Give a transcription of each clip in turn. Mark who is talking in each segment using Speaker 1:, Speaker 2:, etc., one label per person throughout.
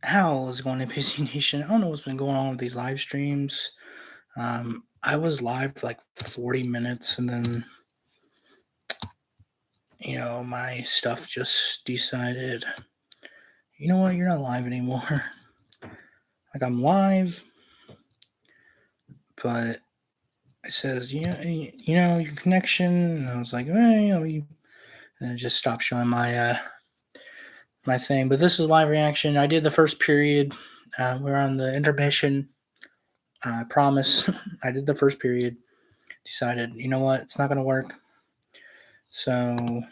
Speaker 1: How is going to PC Nation? I don't know what's been going on with these live streams. I was live for like 40 minutes and then, my stuff just decided, you know what, you're not live anymore. Like I'm live, but it says, your connection. And I was like, and it just stopped showing my thing. But this is live reaction. I did the first period. We're on the intermission. I promise. I did the first period. Decided, you know what, it's not going to work. So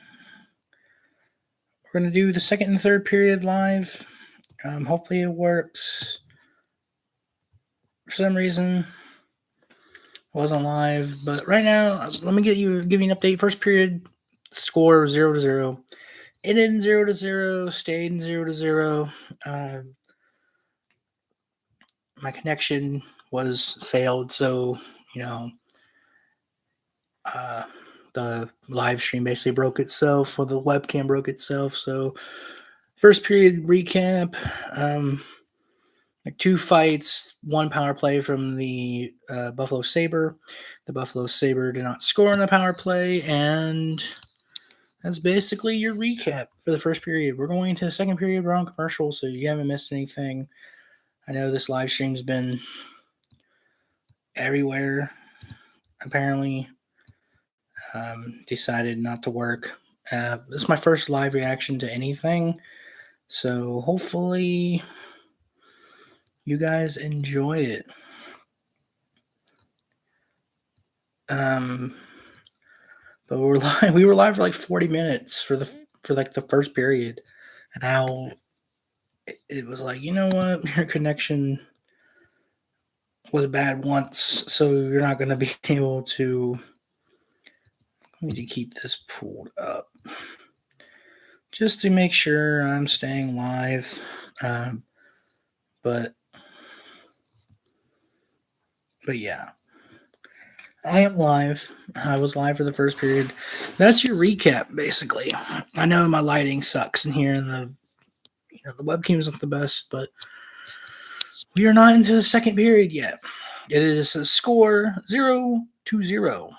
Speaker 1: we're going to do the second and third period live. Hopefully it works. For some reason, it wasn't live, but right now, let me give you an update. First period score 0-0. It ended 0-0. Stayed in 0-0. My connection was failed, so you know uh, the live stream basically broke itself, or the webcam broke itself. So first period recap. Like 2 fights, 1 power play from the Buffalo Sabre. The Buffalo Sabre did not score on the power play, and that's basically your recap for the first period. We're going into the second period. We're on commercial, so you haven't missed anything. I know this live stream's been everywhere, apparently. Decided not to work. This is my first live reaction to anything, so hopefully you guys enjoy it. But we were live for like 40 minutes for like the first period, and how it was like, you know what, your connection was bad once, so you're not going to be able to. I need to keep this pulled up just to make sure I'm staying live. But yeah, I am live. I was live for the first period. That's your recap, basically. I know my lighting sucks in here, and the webcam isn't the best, but we are not into the second period yet. It is a score 0-0.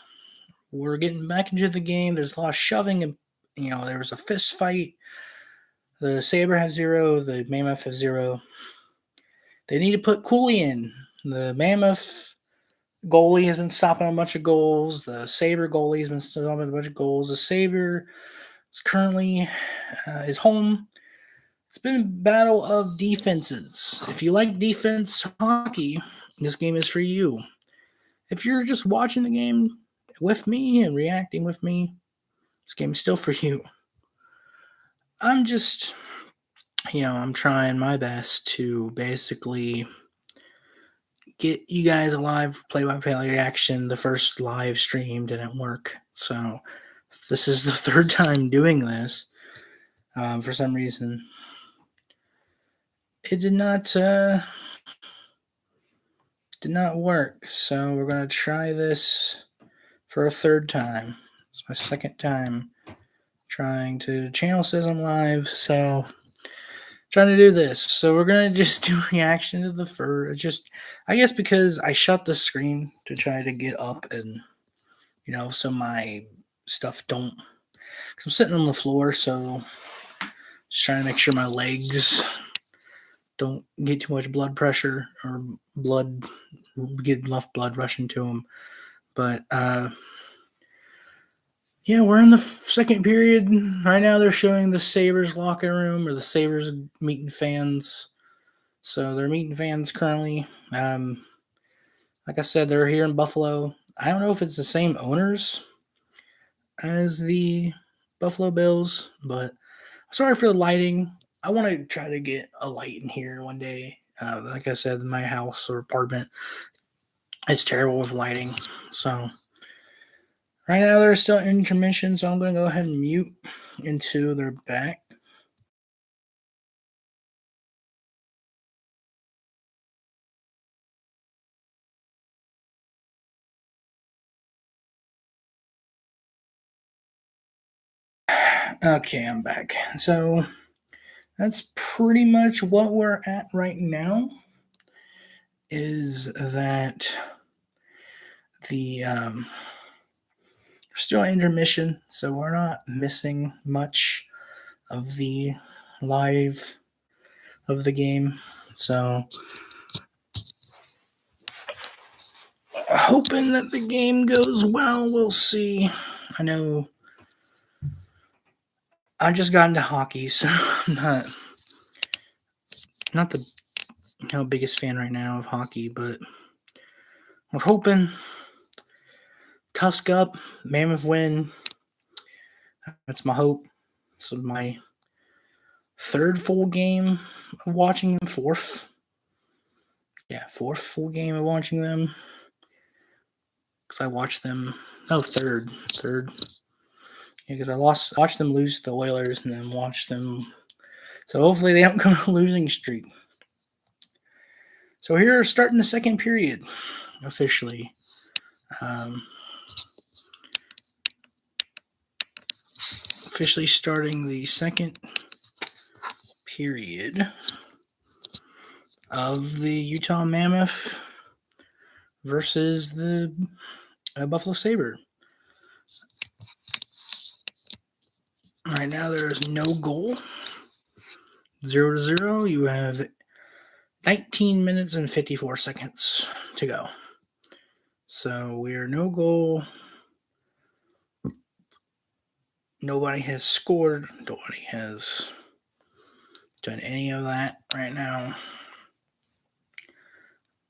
Speaker 1: We're getting back into the game. There's a lot of shoving, and there was a fist fight. The Sabre has 0. The Mammoth has 0. They need to put Cooley in. The Mammoth goalie has been stopping a bunch of goals. The Sabre goalie has been stopping a bunch of goals. The Sabre is currently is home. It's been a battle of defenses. If you like defense hockey, this game is for you. If you're just watching the game with me and reacting with me, this game is still for you. I'm just, I'm trying my best to basically get you guys a live play-by-play reaction. The first live stream didn't work, so this is the third time doing this. For some reason, it did not work. So we're gonna try this for a third time. It's my second time trying to. Channel says I'm live, so trying to do this. So we're gonna just do reaction to the first. Just, I guess, because I shut the screen to try to get up and so my stuff don't. Cause I'm sitting on the floor, so just trying to make sure my legs don't get too much blood pressure or get enough blood rushing to them. But yeah, we're in the second period right now. They're showing the Sabres locker room, or the Sabres meeting fans. So they're meeting fans currently. Like I said, they're here in Buffalo. I don't know if it's the same owners as the Buffalo Bills, but sorry for the lighting. I want to try to get a light in here one day. Like I said, my house or apartment is terrible with lighting. So right now they're still in intermission, so I'm going to go ahead and mute until they're back. Okay, I'm back. So that's pretty much what we're at right now. Is that the still intermission, so we're not missing much of the live of the game. So hoping that the game goes well. We'll see. I know I just got into hockey, so I'm not the biggest fan right now of hockey, but we're hoping Tusk up, Mammoth win. That's my hope. So my third full game of watching them, fourth full game of watching them. Because I watched them, third. Yeah, because I watched them lose to the Oilers and then watched them. So hopefully they don't go on a losing streak. So here, starting the second period officially. Officially starting the second period of the Utah Mammoth versus the Buffalo Sabre. Right now, there's no goal. 0-0. You have 19 minutes and 54 seconds to go. So we're no goal. Nobody has scored. Nobody has done any of that right now.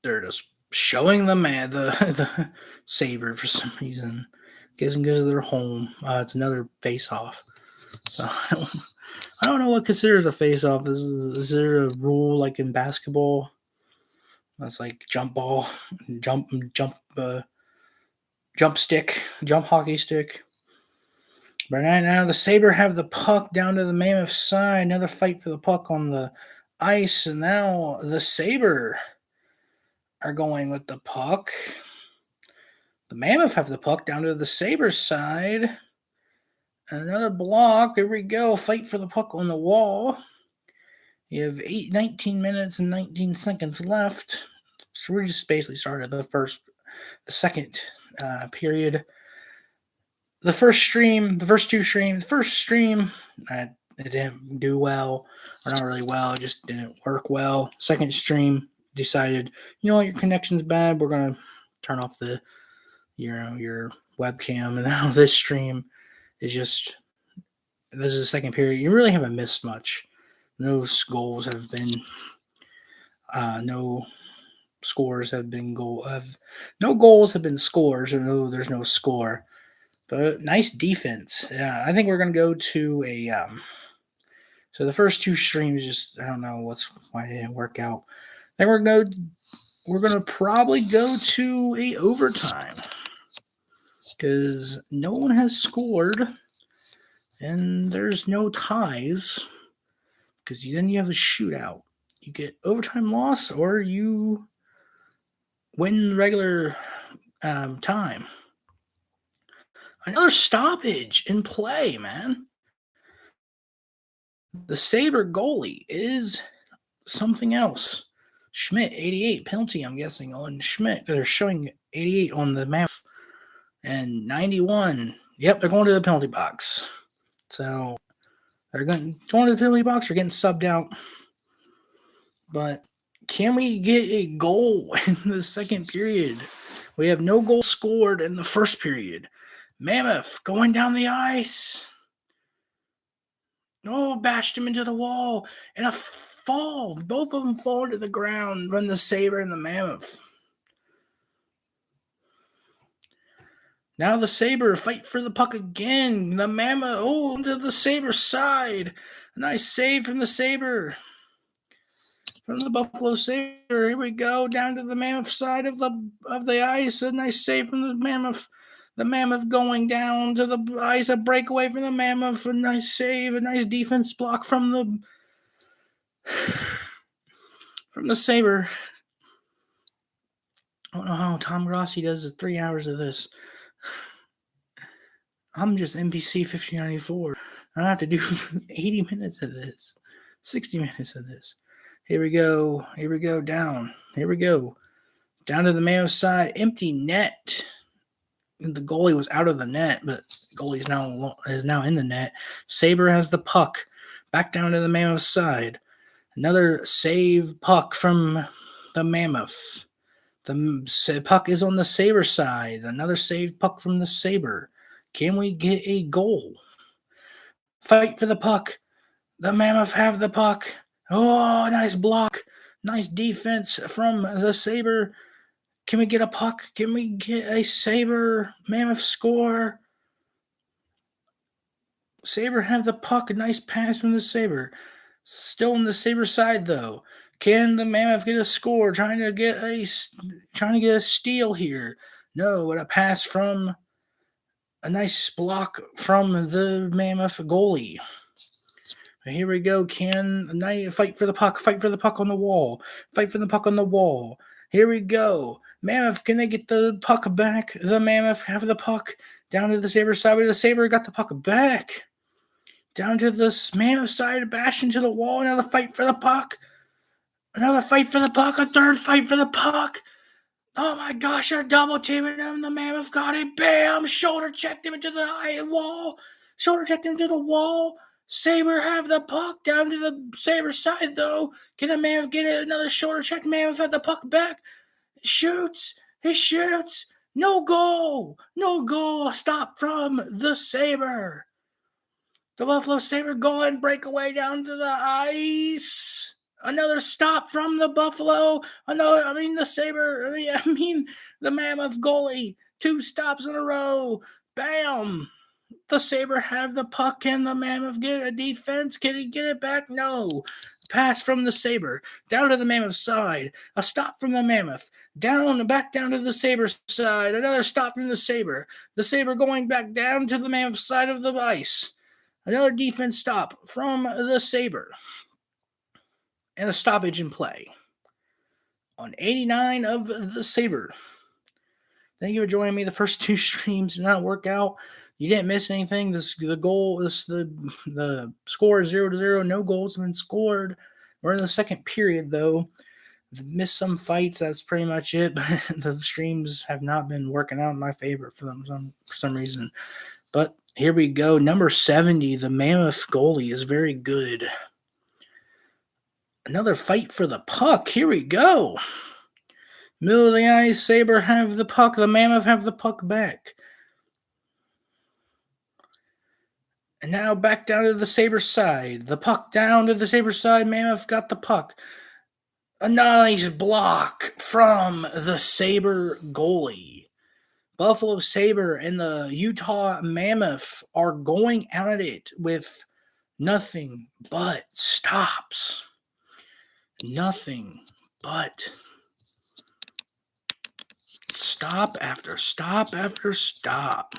Speaker 1: They're just showing the Sabre for some reason. Guessing because they're home. It's another face-off. So I don't know what considers a face-off. Is there a rule like in basketball? That's like jump ball, jump stick, jump hockey stick. But right now the Sabre have the puck down to the Mammoth side. Another fight for the puck on the ice. And now the Sabre are going with the puck. The Mammoth have the puck down to the Sabre side. Another block. Here we go. Fight for the puck on the wall. You have 19 minutes and 19 seconds left. So we're just basically started the second period. The first stream, it didn't do well, or not really well. It just didn't work well. Second stream, decided, your connection's bad. We're gonna turn off your webcam, and now this stream is just. This is the second period. You really haven't missed much. No goals have been. No scores have been no goals have been scored, so there's no score. But nice defense. Yeah, I think we're gonna go to a. So the first two streams, just I don't know why it didn't work out. Then we're gonna probably go to a overtime because no one has scored, and there's no ties because then you have a shootout. You get overtime loss, or you win regular time. Another stoppage in play, man. The Sabre goalie is something else. Schmidt, 88, penalty, I'm guessing, on Schmidt. They're showing 88 on the map. And 91. Yep, they're going to the penalty box. So they're going to the penalty box or getting subbed out. But can we get a goal in the second period? We have no goal scored in the first period. Mammoth going down the ice. Oh, bashed him into the wall. And a fall. Both of them fall to the ground from the Sabre and the Mammoth. Now the Sabre fight for the puck again. The Mammoth, to the Sabre side. A nice save from the Sabre. From the Buffalo Sabre. Here we go. Down to the Mammoth side of the ice. A nice save from the Mammoth. The Mammoth going down to the ice. A breakaway from the Mammoth. A nice save. A nice defense block from the Sabre. I don't know how Tom Grossi does his 3 hours of this. I'm just NPC 1594. I have to do 80 minutes of this. 60 minutes of this. Here we go. Here we go. Down. Here we go. Down to the Mammoth side. Empty net. The goalie was out of the net, but the goalie is now in the net. Sabre has the puck. Back down to the Mammoth side. Another save puck from the Mammoth. The puck is on the Sabre side. Another save puck from the Sabre. Can we get a goal? Fight for the puck. The Mammoth have the puck. Oh, nice block. Nice defense from the Sabre. Can we get a puck? Can we get a Sabre Mammoth score? Sabre have the puck. A nice pass from the Sabre. Still on the Sabre side, though. Can the Mammoth get a score? Trying to get a steal here. No, but a pass from a nice block from the Mammoth goalie. Here we go. Can Knight fight for the puck? Fight for the puck on the wall. Fight for the puck on the wall. Here we go. Mammoth, can they get the puck back? The Mammoth have the puck down to the Sabre side. Where the Sabre got the puck back. Down to the Mammoth side, bash into the wall. Another fight for the puck. Another fight for the puck. A third fight for the puck. Oh my gosh, they're double teaming him. The Mammoth got it. Bam! Shoulder checked him into the wall. Shoulder checked him into the wall. Sabre have the puck down to the Sabre side, though. Can the Mammoth get it? Another shoulder check. Mammoth had the puck back. Shoots. He shoots. No goal. No goal. Stop from the Sabre. The Buffalo Sabre go and break away down to the ice. Another stop from the Buffalo. The Sabre. The Mammoth goalie. 2 stops in a row. Bam. The Sabre have the puck. Can the Mammoth get a defense? Can he get it back? No. Pass from the Sabre. Down to the Mammoth side. A stop from the Mammoth. Back down to the Sabre side. Another stop from the Sabre. The Sabre going back down to the Mammoth side of the ice. Another defense stop from the Sabre. And a stoppage in play. On 89 of the Sabre. Thank you for joining me. The first 2 streams did not work out. You didn't miss anything. The score is 0-0. No goals have been scored. We're in the second period, though. Missed some fights. That's pretty much it. But the streams have not been working out in my favor for some reason. But here we go. Number 70, the Mammoth goalie, is very good. Another fight for the puck. Here we go. Middle of the ice. Sabre have the puck. The Mammoth have the puck back. And now back down to the Sabre side. The puck down to the Sabre side. Mammoth got the puck. A nice block from the Sabre goalie. Buffalo Sabre and the Utah Mammoth are going at it with nothing but stops. Nothing but stop after stop after stop.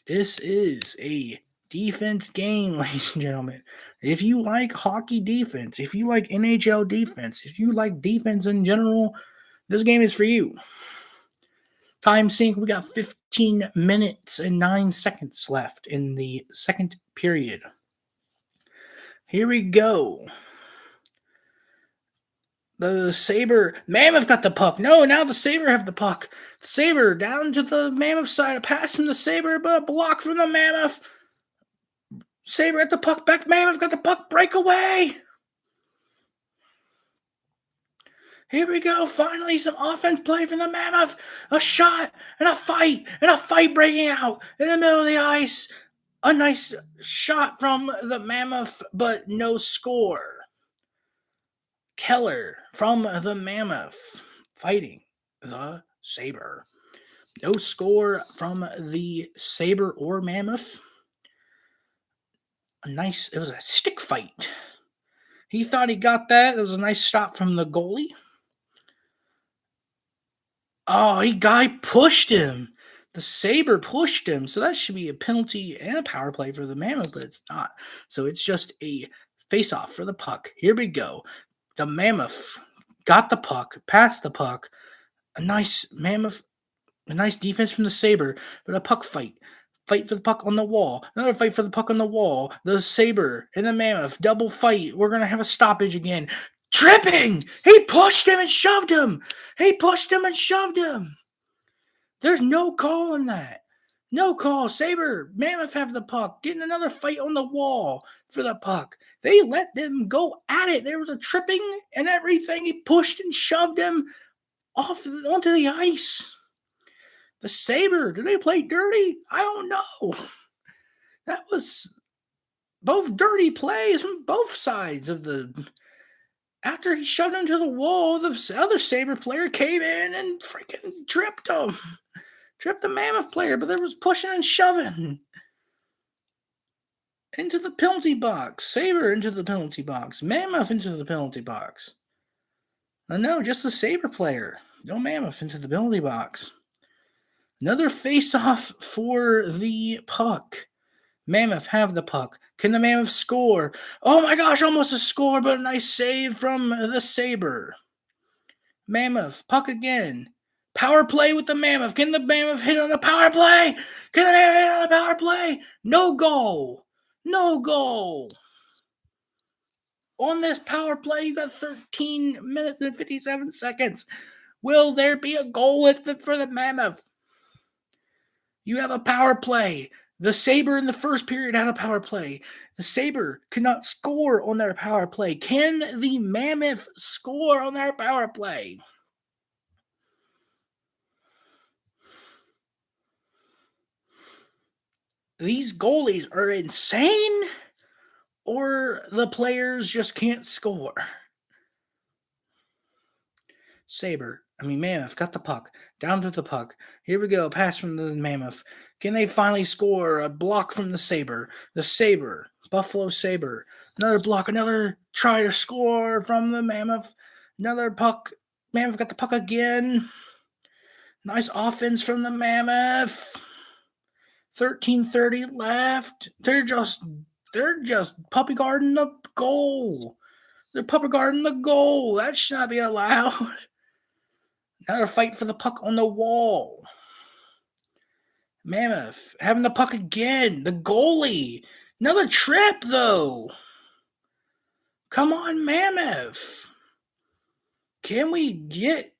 Speaker 1: This is a defense game, ladies and gentlemen. If you like hockey defense, if you like NHL defense, if you like defense in general, this game is for you. Time sync, we got 15 minutes and 9 seconds left in the second period. Here we go. The Sabre, Mammoth got the puck. No, now the Sabre have the puck. Sabre down to the Mammoth side. A pass from the Sabre, but a block from the Mammoth. Sabre at the puck back. Mammoth got the puck. Breakaway. Here we go. Finally, some offense play from the Mammoth. A shot and a fight breaking out in the middle of the ice. A nice shot from the Mammoth, but no score. Keller from the Mammoth fighting the Sabre. No score from the Sabre or Mammoth. It was a stick fight. He thought he got that. It was a nice stop from the goalie. Oh, guy pushed him. The Sabre pushed him. So that should be a penalty and a power play for the Mammoth, but it's not. So it's just a face-off for the puck. Here we go. The Mammoth got the puck, passed the puck. A nice defense from the Sabre, but a puck fight. fight for the puck on the wall. Another fight for the puck on the wall. The Sabre and the Mammoth, double fight. We're going to have a stoppage again. Tripping! He pushed him and shoved him. There's no call on that. No call. Sabre, Mammoth have the puck. Getting another fight on the wall for the puck. They let them go at it. There was a tripping and everything. He pushed and shoved him off onto the ice. The Sabre, do they play dirty? I don't know. That was both dirty plays from both sides of the... After he shoved him to the wall, the other Sabre player came in and freaking tripped him. Tripped the Mammoth player, but there was pushing and shoving. Into the penalty box. Sabre into the penalty box. Mammoth into the penalty box. No, just the Sabre player. No Mammoth into the penalty box. Another face-off for the puck. Mammoth have the puck. Can the Mammoth score? Oh my gosh, almost a score, but a nice save from the Sabre. Mammoth, puck again. Power play with the Mammoth. Can the Mammoth hit on the power play? Can the Mammoth hit on the power play? No goal. No goal. On this power play, you got 13 minutes and 57 seconds. Will there be a goal for the Mammoth? You have a power play. The Sabre in the first period had a power play. The Sabre could not score on their power play. Can the Mammoth score on their power play? These goalies are insane, or the players just can't score. Mammoth got the puck. Down to the puck. Here we go. Pass from the Mammoth. Can they finally score? A block from the Sabre. The Sabre. Buffalo Sabre. Another block. Another try to score from the Mammoth. Another puck. Mammoth got the puck again. Nice offense from the Mammoth. 13:30 left. They're just puppy guarding the goal. They're puppy guarding the goal. That should not be allowed. Another fight for the puck on the wall. Mammoth having the puck again. The goalie. Another trip, though. Come on, Mammoth. Can we get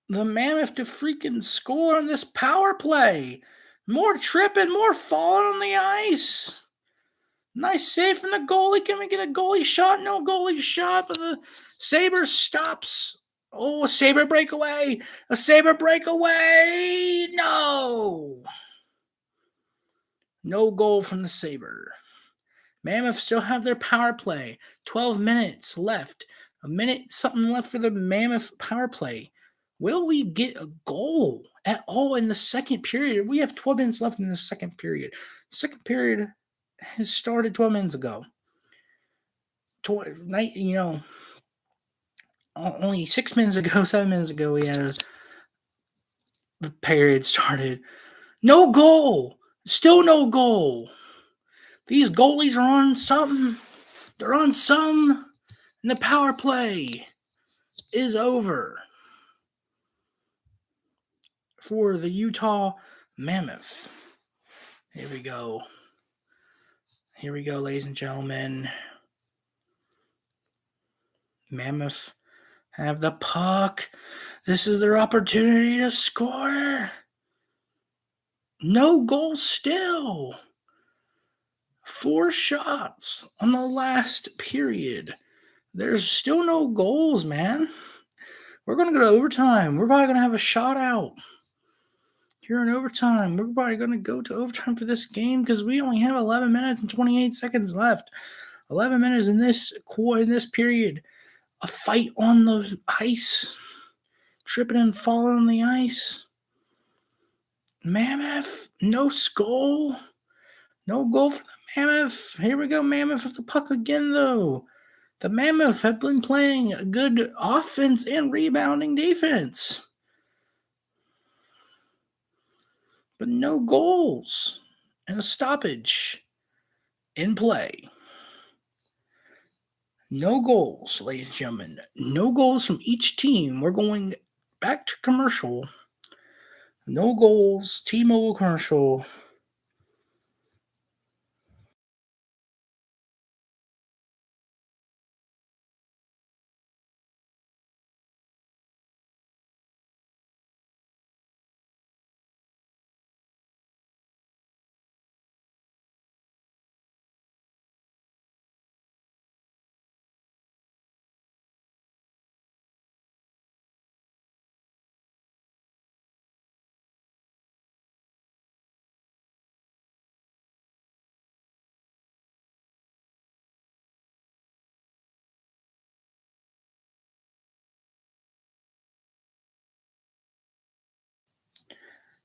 Speaker 1: the Mammoth to freaking score on this power play? More tripping, more falling on the ice. Nice save from the goalie. Can we get a goalie shot? No goalie shot, but the Sabre stops. Oh, a Sabre breakaway. A Sabre breakaway. No. No goal from the Sabre. Mammoth still have their power play. 12 minutes left. A minute something left for the Mammoth power play. Will we get a goal at all in the second period? We have 12 minutes left in the second period. Second period has started 12 minutes ago. Only 6 minutes ago, 7 minutes ago, the period started. No goal. Still no goal. These goalies are on something. They're on some. And the power play is over for the Utah Mammoth. Here we go. Here we go, ladies and gentlemen. Mammoth have the puck. This is their opportunity to score. No goal still. 4 shots on the last period. There's still no goals, man. We're going to go to overtime. We're probably going to have a shot out here in overtime. We're probably going to go to overtime for this game because we only have 11 minutes and 28 seconds left. 11 minutes in this period. A fight on the ice. Tripping and falling on the ice. Mammoth, no goal. No goal for the Mammoth. Here we go, Mammoth with the puck again, though. The Mammoth have been playing a good offense and rebounding defense. But no goals. And a stoppage in play. No goals, ladies and gentlemen. No goals from each team. We're going back to commercial. No goals. T-Mobile commercial.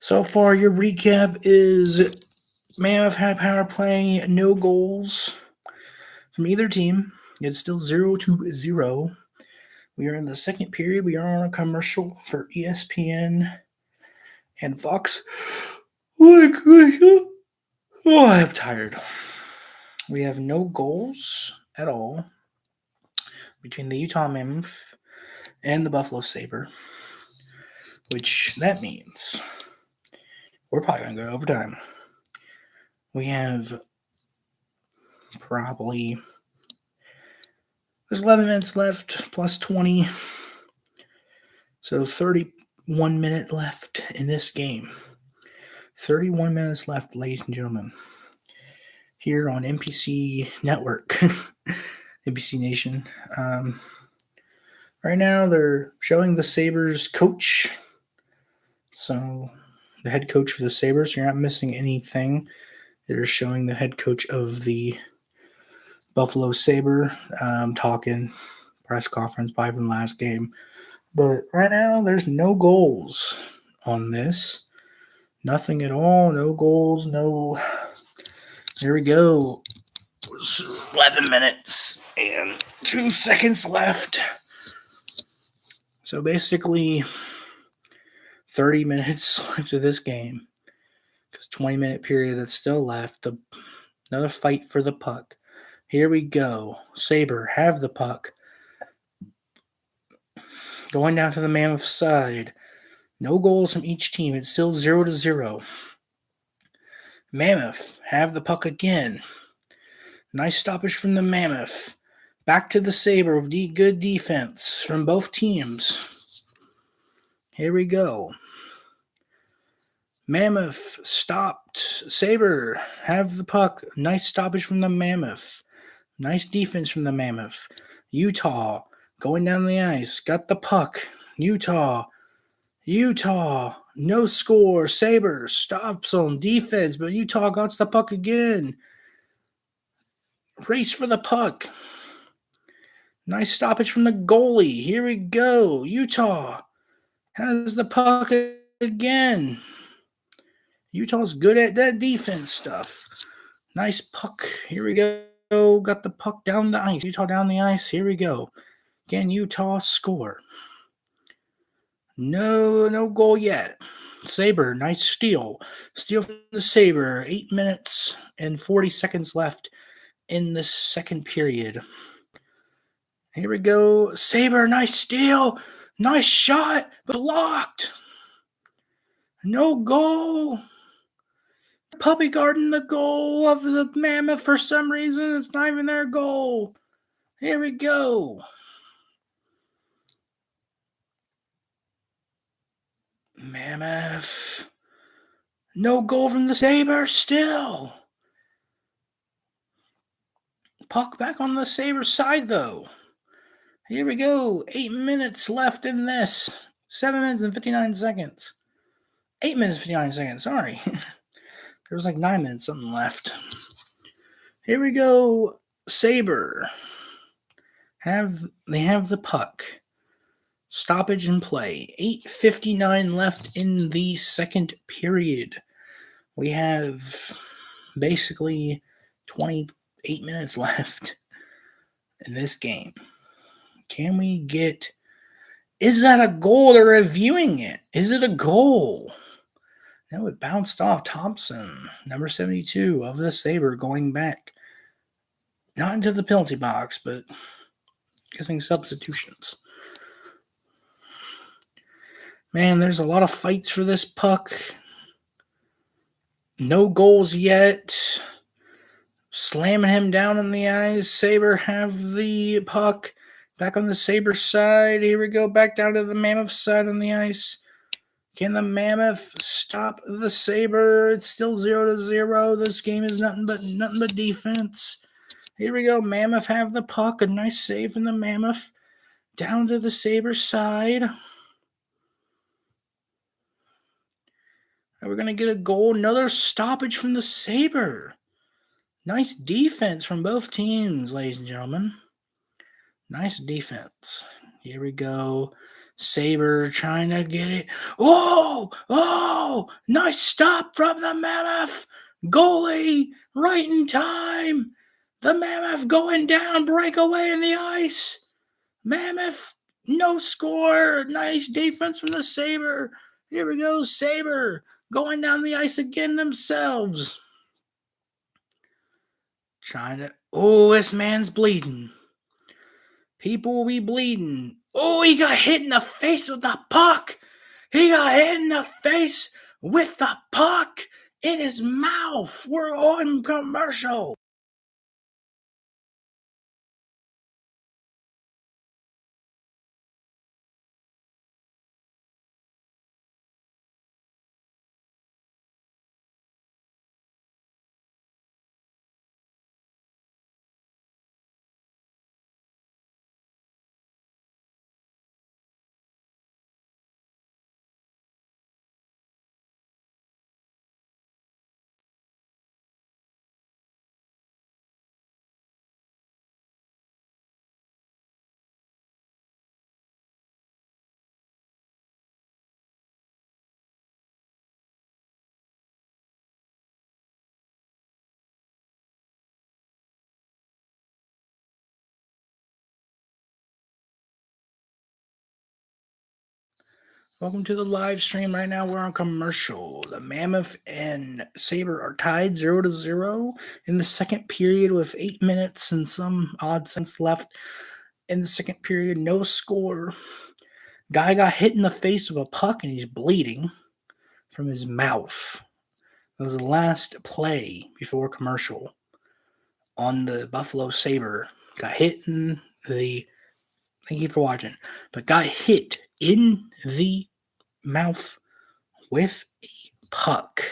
Speaker 1: So far, your recap is Mammoth had power play, no goals from either team. It's still 0-0. We are in the second period. We are on a commercial for ESPN and Fox. Oh, I'm tired. We have no goals at all between the Utah Mammoth and the Buffalo Sabre, which that means we're probably going to go overtime. We have probably there's 11 minutes left plus 20, so 31 minutes left in this game. 31 minutes left, ladies and gentlemen, here on NPC Network, NPC Nation. Right now, they're showing the Sabres coach. So, the head coach of the Sabres, you're not missing anything. They're showing the head coach of the Buffalo Sabre talking press conference probably from last game. But right now, there's no goals on this. Nothing at all. No goals. No. Here we go. 11 minutes and 2 seconds left. So basically, 30 minutes left of this game. Because 20-minute period that's still left. Another fight for the puck. Here we go. Sabre have the puck. Going down to the Mammoth side. No goals from each team. It's still 0-0. Mammoth have the puck again. Nice stoppage from the Mammoth. Back to the Sabre with good defense from both teams. Here we go. Mammoth stopped. Sabre have the puck. Nice stoppage from the Mammoth. Nice defense from the Mammoth. Utah going down the ice. Got the puck. Utah. No score. Sabre stops on defense, but Utah got the puck again. Race for the puck. Nice stoppage from the goalie. Here we go. Utah has the puck again. Utah's good at that defense stuff. Nice puck. Here we go. Got the puck down the ice. Utah down the ice. Here we go. Can Utah score? No goal yet. Sabre, nice steal. Steal from the Sabre. 8 minutes and 40 seconds left in the second period. Here we go. Sabre, nice steal. Nice shot, blocked. No goal. Puppy guarding the goal of the Mammoth for some reason. It's not even their goal. Here we go. Mammoth. No goal from the Sabre still. Puck back on the Sabre side, though. Here we go. 8 minutes left in this. 7 minutes and 59 seconds. 8 minutes and 59 seconds. Sorry. There was like 9 minutes something left. Here we go. Sabre. They have the puck. Stoppage in play. 8:59 left in the second period. We have basically 28 minutes left in this game. Can we get... Is that a goal? They're reviewing it. Is it a goal? No, it bounced off Thompson, number 72 of the Sabre, going back. Not into the penalty box, but guessing substitutions. Man, there's a lot of fights for this puck. No goals yet. Slamming him down on the ice. Sabre have the puck. Back on the Sabre side. Here we go. Back down to the Mammoth side on the ice. Can the Mammoth stop the Sabre? It's still 0-0. This game is nothing but defense. Here we go. Mammoth have the puck. A nice save from the Mammoth. Down to the Sabre side. We're going to get a goal. Another stoppage from the Sabre. Nice defense from both teams, ladies and gentlemen. Nice defense. Here we go. Sabre trying to get it. Oh, oh, nice stop from the Mammoth. Goalie right in time. The Mammoth going down, breakaway in the ice. Mammoth, no score. Nice defense from the Sabre. Here we go, Sabre going down the ice again themselves. Trying to. Oh, this man's bleeding. People will be bleeding. Oh, he got hit in the face with the puck. He got hit in the face with the puck in his mouth. We're on commercial. Welcome to the live stream. Right now, we're on commercial. The Mammoth and Sabre are tied 0-0 in the second period with 8 minutes and some odd cents left in the second period. No score. Guy got hit in the face with a puck and he's bleeding from his mouth. That was the last play before commercial on the Buffalo Sabre. Got hit in the. Thank you for watching. But got hit in the mouth with a puck.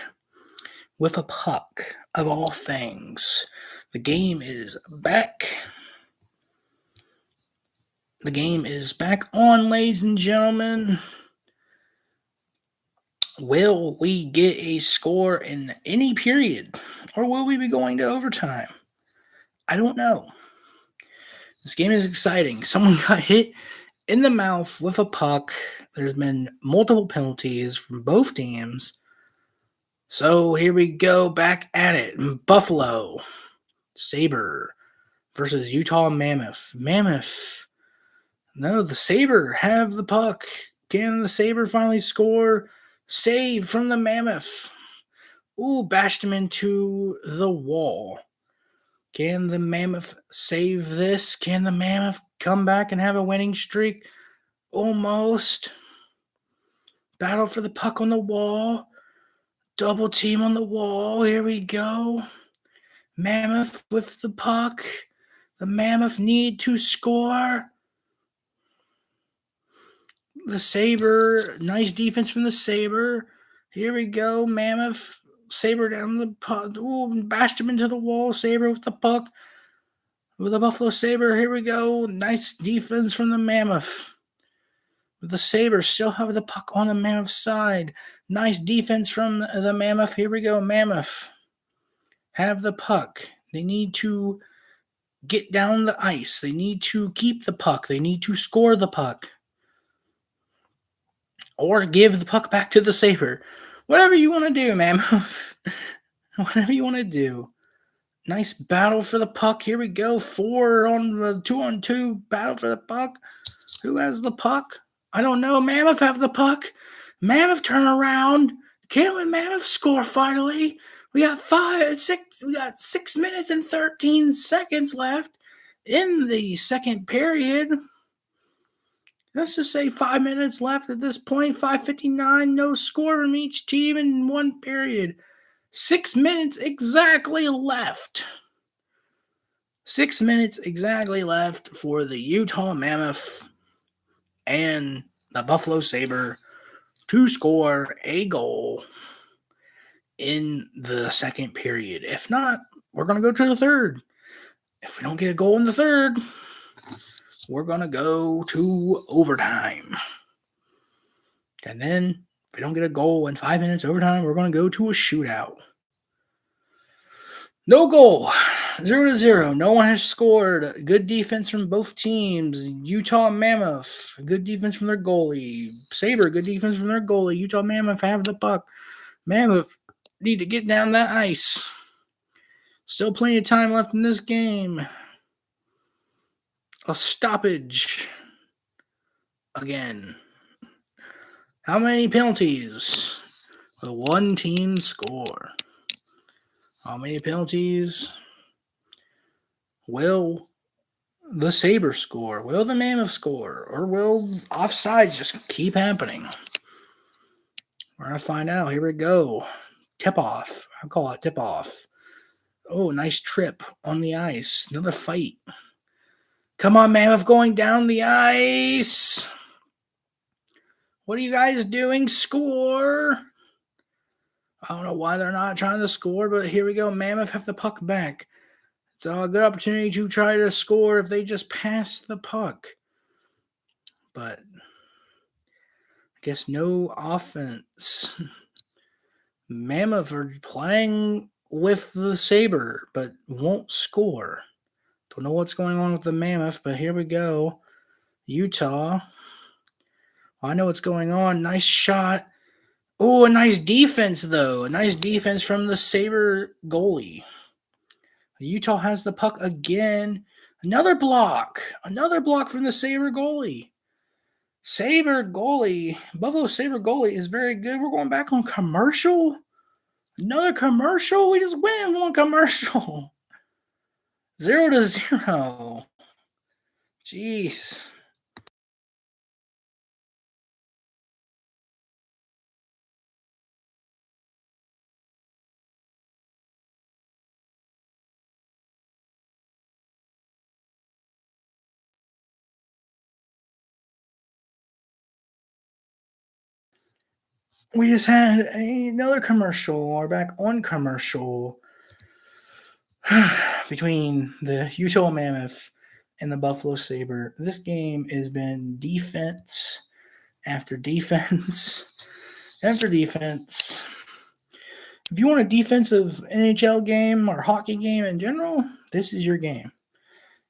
Speaker 1: With a puck, of all things. The game is back. The game is back on, ladies and gentlemen. Will we get a score in any period? Or will we be going to overtime? I don't know. This game is exciting. Someone got hit in the mouth with a puck. There's been multiple penalties from both teams. So here we go, back at it. Buffalo Sabre versus Utah Mammoth. Mammoth. No, the Sabre have the puck. Can the Sabre finally score? Save from the Mammoth. Ooh, bashed him into the wall. Can the Mammoth save this? Can the Mammoth come back and have a winning streak? Almost. Battle for the puck on the wall. Double team on the wall. Here we go. Mammoth with the puck. The Mammoth need to score. The Sabre. Nice defense from the Sabre. Here we go. Mammoth. Sabre down the puck. Ooh, bashed him into the wall. Sabre with the puck. With the Buffalo Sabre. Here we go. Nice defense from the Mammoth. The Sabres still have the puck on the Mammoth side. Nice defense from the Mammoth. Here we go. Mammoth have the puck. They need to get down the ice. They need to keep the puck. They need to score the puck. Or give the puck back to the Sabre. Whatever you want to do, Mammoth. Whatever you want to do. Nice battle for the puck. Here we go. 2-on-2 battle for the puck. Who has the puck? I don't know. Mammoth have the puck. Mammoth turn around. Can Mammoth score finally? We got 6 minutes and 13 seconds left in the second period. Let's just say 5 minutes left at this point. 5:59. No score from each team in one period. 6 minutes exactly left. 6 minutes exactly left for the Utah Mammoth and the Buffalo Sabre to score a goal in the second period. If not, we're going to go to the third. If we don't get a goal in the third, we're going to go to overtime. And then if we don't get a goal in 5 minutes overtime, we're going to go to a shootout. No goal 0-0. No one has scored. Good defense from both teams. Utah Mammoth, good defense from their goalie. Sabre, good defense from their goalie. Utah Mammoth have the puck. Mammoth need to get down that ice. Still plenty of time left in this game. A stoppage again. How many penalties will one team score? How many penalties will the Sabres score? Will the Mammoth score? Or will offsides just keep happening? We're going to find out. Here we go. Tip off. I call it tip off. Oh, nice trip on the ice. Another fight. Come on, Mammoth, going down the ice. What are you guys doing? Score. I don't know why they're not trying to score, but here we go. Mammoth have the puck back. It's a good opportunity to try to score if they just pass the puck. But I guess no offense. Mammoth are playing with the Sabre, but won't score. Don't know what's going on with the Mammoth, but here we go. Utah. I know what's going on. Nice shot. Oh, a nice defense, though. A nice defense from the Sabre goalie. Utah has the puck again. Another block. Another block from the Sabre goalie. Buffalo Sabre goalie is very good. We're going back on commercial. Another commercial. We just went in one commercial. 0-0. Jeez. We just had another commercial. We're back on commercial between the Utah Mammoth and the Buffalo Sabre. This game has been defense after defense after defense. If you want a defensive NHL game or hockey game in general, this is your game.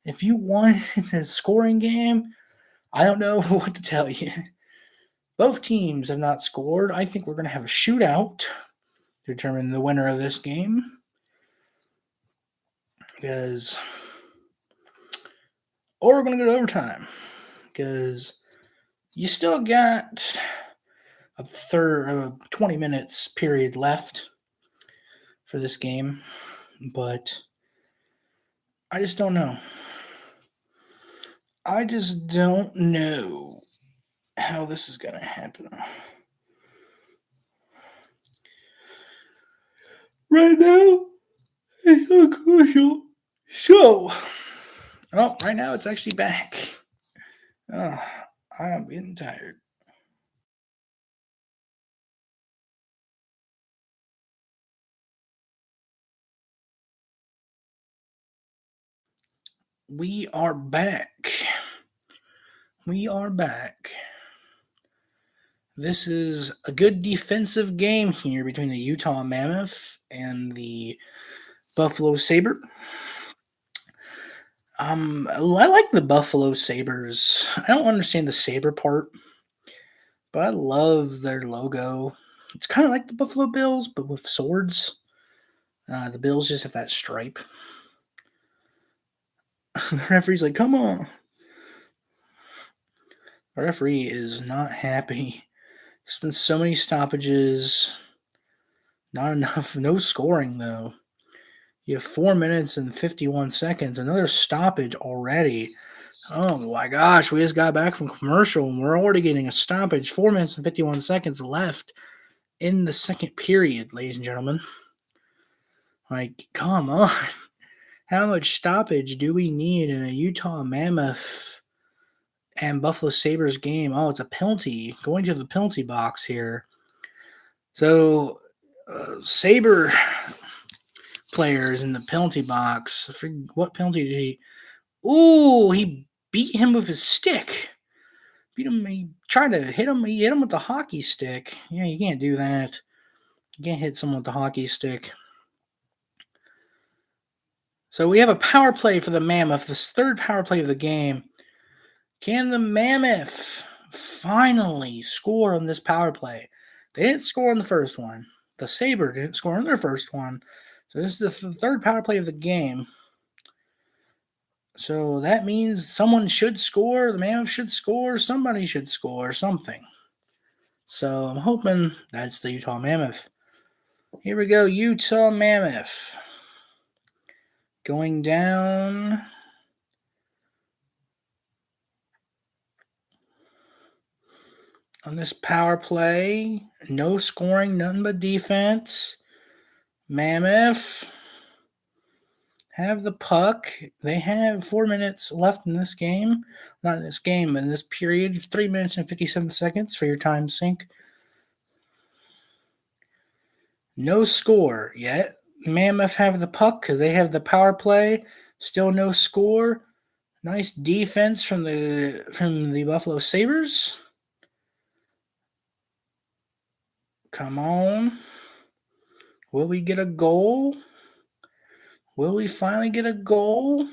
Speaker 1: If you want a scoring game, I don't know what to tell you. Both teams have not scored. I think we're going to have a shootout to determine the winner of this game. Or we're going to go to overtime. Because you still got a 20 minutes period left for this game. But I just don't know. I just don't know how this is going to happen. Right now, it's so crucial. So, right now it's actually back. I am getting tired. We are back. We are back. This is a good defensive game here between the Utah Mammoth and the Buffalo Sabre. I like the Buffalo Sabres. I don't understand the Sabre part, but I love their logo. It's kind of like the Buffalo Bills, but with swords. The Bills just have that stripe. The referee's like, come on. The referee is not happy. There's been so many stoppages. Not enough. No scoring, though. You have 4 minutes and 51 seconds. Another stoppage already. Oh my gosh. We just got back from commercial and we're already getting a stoppage. 4 minutes and 51 seconds left in the second period, ladies and gentlemen. Like, come on. How much stoppage do we need in a Utah Mammoth and Buffalo Sabres game? Oh, it's a penalty. Going to the penalty box here. So, Sabre players in the penalty box. What penalty did he? Ooh, he beat him with his stick. Beat him. He tried to hit him. He hit him with the hockey stick. Yeah, you can't do that. You can't hit someone with the hockey stick. So we have a power play for the Mammoth, this third power play of the game. Can the Mammoth finally score on this power play? They didn't score on the first one. The Sabre didn't score on their first one. So this is the third power play of the game. So that means someone should score. The Mammoth should score. Somebody should score something. So I'm hoping that's the Utah Mammoth. Here we go, Utah Mammoth. Going down. On this power play. No scoring, nothing but defense. Mammoth have the puck. They have 4 minutes left in this game. Not in this game, in this period. 3 minutes and 57 seconds for your time sync. No score yet. Mammoth have the puck because they have the power play. Still no score. Nice defense from the Buffalo Sabres. Come on. Will we get a goal? Will we finally get a goal?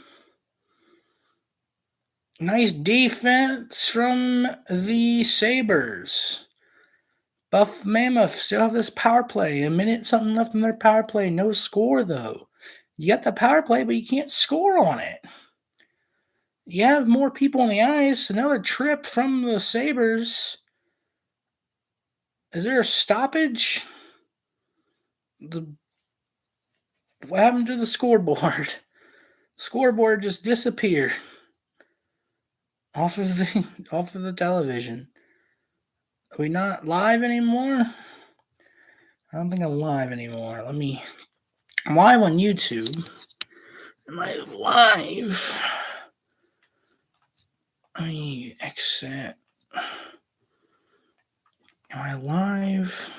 Speaker 1: Nice defense from the Sabres. Buff Mammoth still have this power play. A minute something left in their power play. No score, though. You got the power play, but you can't score on it. You have more people on the ice. Another trip from the Sabres. Is there a stoppage? What happened to the scoreboard? Scoreboard just disappeared off of the television. Are we not live anymore? I don't think I'm live anymore. I'm live on YouTube. Am I live? Let me exit. Am I live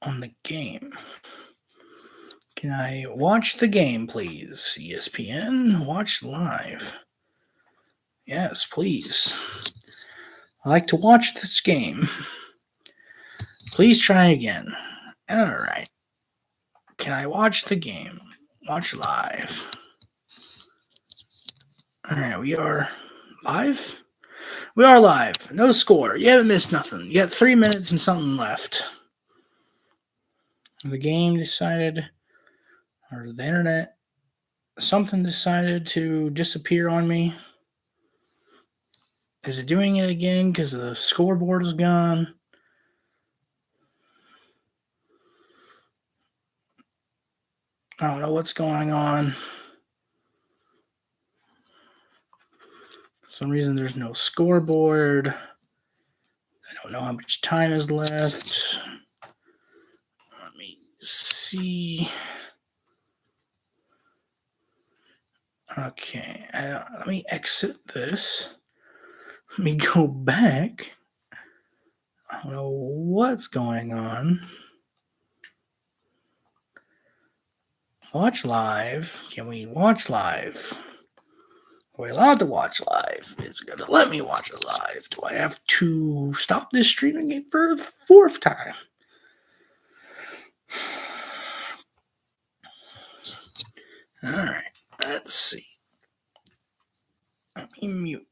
Speaker 1: on the game? Can I watch the game, please? ESPN, watch live. Yes, please. I like to watch this game. Please try again. All right. Can I watch the game? Watch live. All right, we are live. We are live. No score. You haven't missed nothing. You got 3 minutes and something left. The game decided, or the internet, something decided to disappear on me. Is it doing it again because the scoreboard is gone? I don't know what's going on. For some reason, there's no scoreboard. I don't know how much time is left. Let me see. Okay, let me exit this. Let me go back. I don't know what's going on. Watch live. Can we watch live? Are we allowed to watch live? Is it going to let me watch it live? Do I have to stop this streaming it for the fourth time? All right, let's see. Let me mute.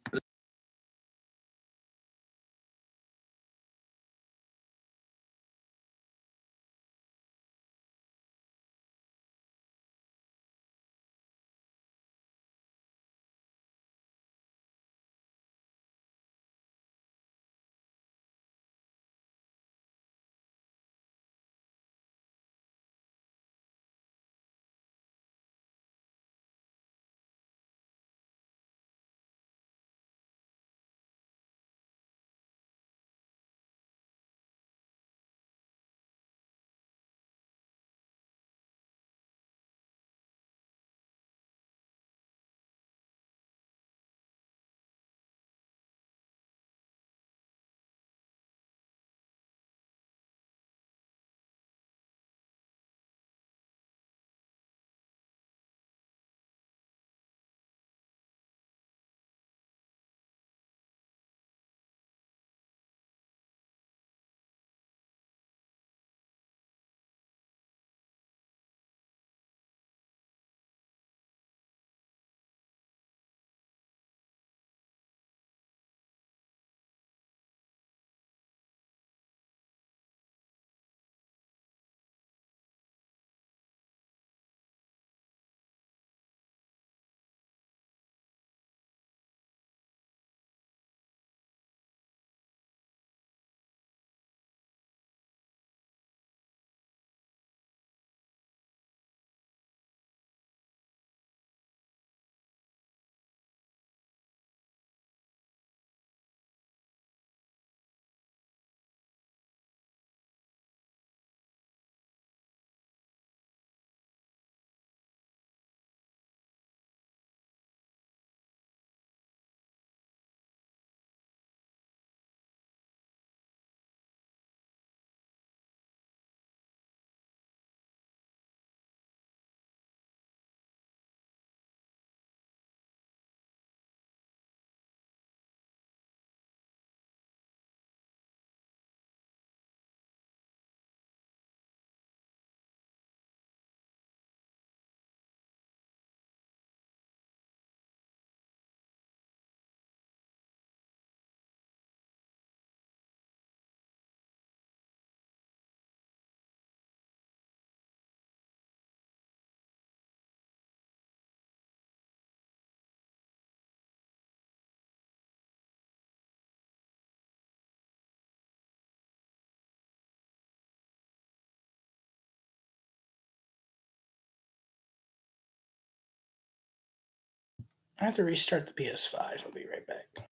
Speaker 1: I have to restart the PS5. I'll be right back.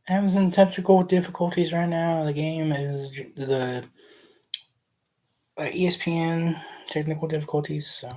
Speaker 1: Having some technical difficulties right now. The game is the ESPN technical difficulties. So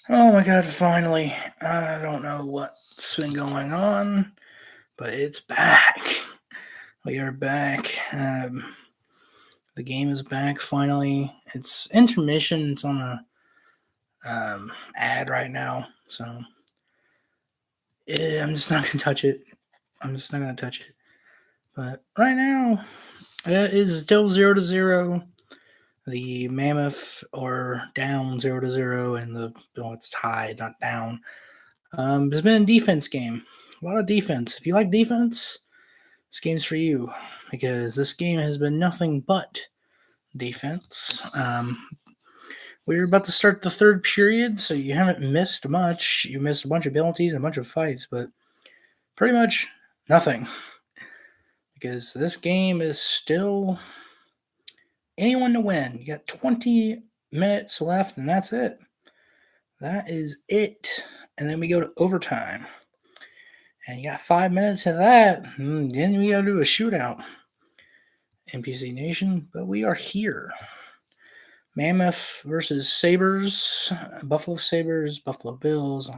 Speaker 1: Oh my god, finally. I don't know what's been going on, but it's back. We are back. The game is back finally. It's intermission. It's on a ad right now, so I'm just not gonna touch it. I'm just not gonna touch it. But right now, it is still 0-0. The Mammoth are down 0-0, and it's tied, not down. It's been a defense game. A lot of defense. If you like defense, this game's for you because this game has been nothing but defense. We're about to start the third period, so you haven't missed much. You missed a bunch of penalties and a bunch of fights, but pretty much nothing because this game is still anyone to win. You got 20 minutes left, and that's it. That is it. And then we go to overtime. And you got 5 minutes of that. And then we got to do a shootout. NPC Nation. But we are here. Mammoth versus Sabres. Buffalo Sabres. Buffalo Bills.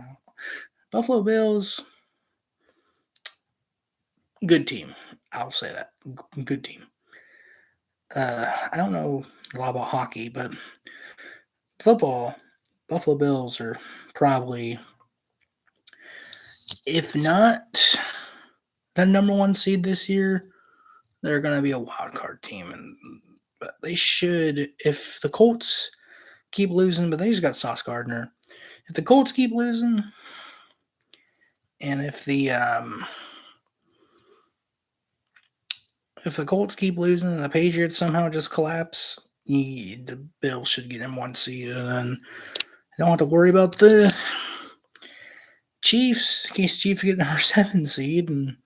Speaker 1: Buffalo Bills. Good team. I'll say that. Good team. I don't know a lot about hockey, but football, Buffalo Bills are probably, if not the number one seed this year, they're going to be a wild card team. But they should, if the Colts keep losing, but they just got Sauce Gardner. If the Colts keep losing, and if the Colts keep losing and the Patriots somehow just collapse, the Bills should get in one seed, and then they don't have to worry about the Chiefs in case Chiefs get number 7 seed and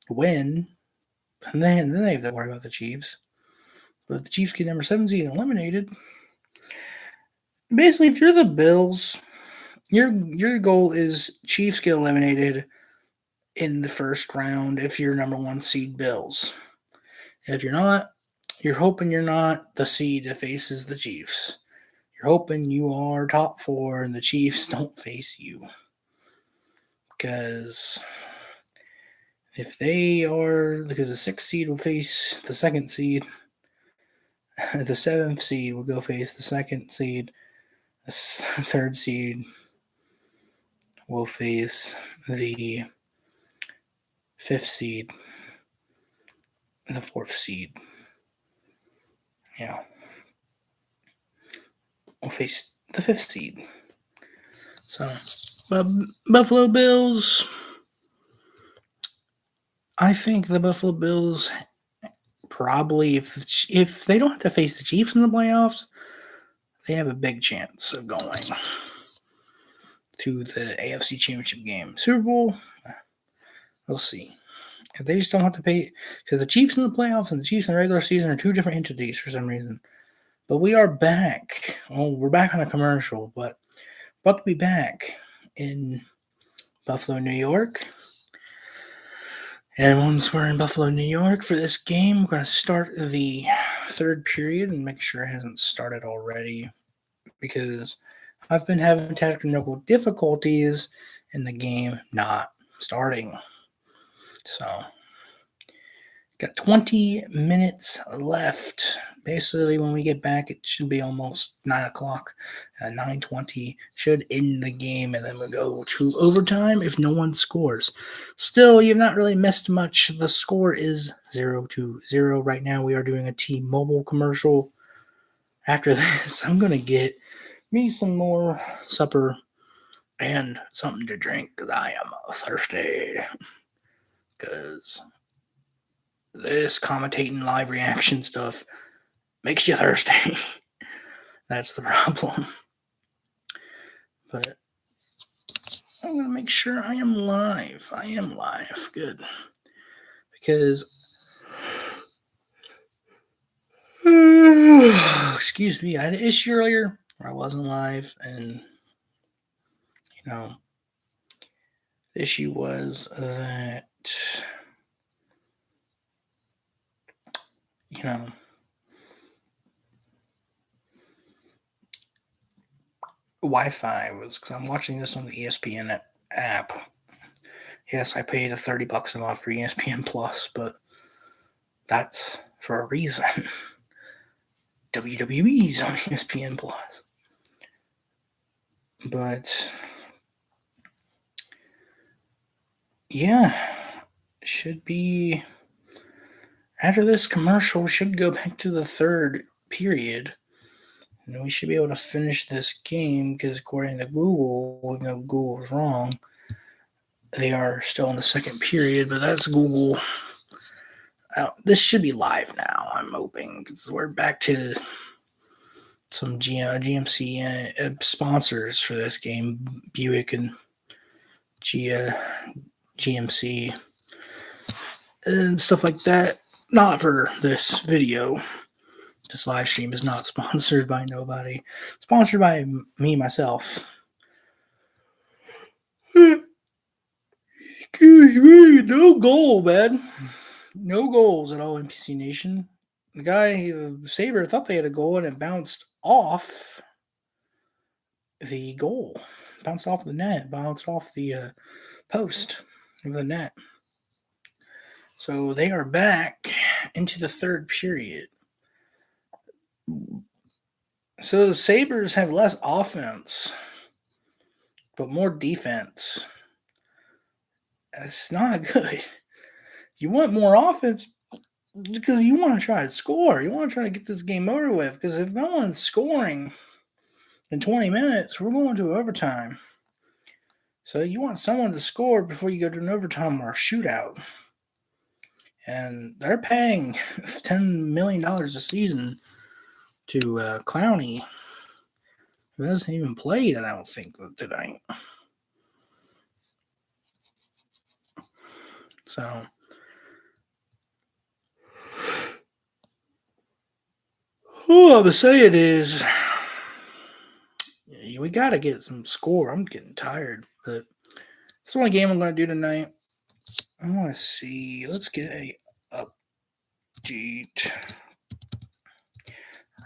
Speaker 1: win. And then they have to worry about the Chiefs. But if the Chiefs get number 7 seed eliminated, basically, if you're the Bills, your goal is Chiefs get eliminated in the first round if you're number 1 seed Bills. If you're not, you're hoping you're not the seed that faces the Chiefs. You're hoping you are top 4 and the Chiefs don't face you. Because if they are, because the 6th seed will face the 2nd seed, the 7th seed will go face the 2nd seed, the 3rd seed will face the 5th seed, and the 4th seed. Yeah. Will face the 5th seed. So, Buffalo Bills, I think the Buffalo Bills probably, if they don't have to face the Chiefs in the playoffs, they have a big chance of going to the AFC Championship game. Super Bowl, we'll see. If they just don't have to pay, because the Chiefs in the playoffs and the Chiefs in the regular season are two different entities for some reason. But we are back. Oh, we're back on a commercial, but about to be back in Buffalo, New York. And once we're in Buffalo, New York for this game, we're going to start the third period and make sure it hasn't started already because I've been having technical difficulties in the game not starting. So, got 20 minutes left. Basically, when we get back, it should be almost 9 o'clock. 9:20 should end the game, and then we'll go to overtime if no one scores. Still, you've not really missed much. The score is 0-0 right now. We are doing a T-Mobile commercial. After this, I'm going to get me some more supper and something to drink because I am thirsty. Because this commentating live reaction stuff makes you thirsty. That's the problem. But I'm going to make sure I am live. I am live. Good. Because, excuse me, I had an issue earlier where I wasn't live. And, the issue was that, Wi-Fi was because I'm watching this on the ESPN app. Yes, I paid $30 a month for ESPN Plus, but that's for a reason. WWE's on ESPN Plus. But yeah, should be after this commercial, we should go back to the third period. And we should be able to finish this game because according to Google, even though Google was wrong, they are still in the second period, but that's Google. This should be live now, I'm hoping, because we're back to some GMC sponsors for this game, Buick and GMC and stuff like that. Not for this video. This live stream is not sponsored by nobody. Sponsored by me, myself. No goal, man. No goals at all, NPC Nation. The guy, the Sabre, thought they had a goal and it bounced off the goal. Bounced off the net. Bounced off the post of the net. So they are back into the third period. So the Sabres have less offense, but more defense. That's not good. You want more offense because you want to try to score. You want to try to get this game over with because if no one's scoring in 20 minutes, we're going to overtime. So you want someone to score before you go to an overtime or a shootout. And they're paying $10 million a season to Clowney, who hasn't even played, I don't think, tonight. So, all I'm saying is, we got to get some score. I'm getting tired, but it's the only game I'm going to do tonight. I want to see. Let's get a update.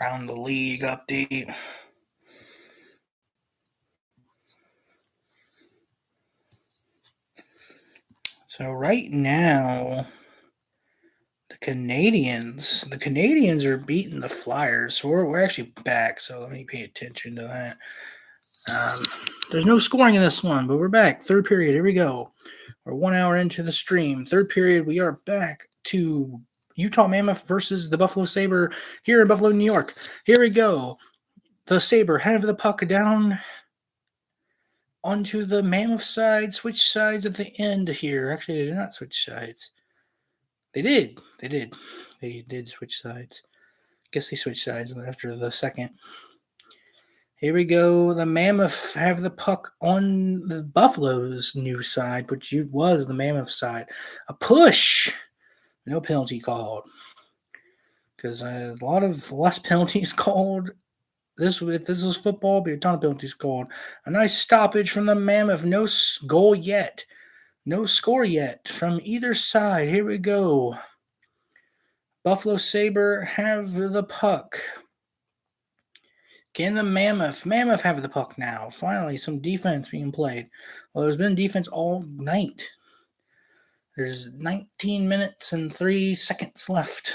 Speaker 1: Around the league update. So right now, the Canadians are beating the Flyers. So we're actually back. So let me pay attention to that. There's no scoring in this one, but we're back. Third period. Here we go. We're 1 hour into the stream. Third period. We are back to Utah Mammoth versus the Buffalo Sabre here in Buffalo, New York. Here we go. The Sabre have the puck down onto the Mammoth side. Switch sides at the end here. Actually, they did not switch sides. They did. They did switch sides. Guess they switched sides after the second. Here we go. The Mammoth have the puck on the Buffalo's new side, which was the Mammoth side. A push. No penalty called. Because a lot of less penalties called. If this was football, there'd be a ton of penalties called. A nice stoppage from the Mammoth. No goal yet. No score yet from either side. Here we go. Buffalo Sabre have the puck. Can the Mammoth have the puck now? Finally, some defense being played. Well, there's been defense all night. There's 19 minutes and 3 seconds left.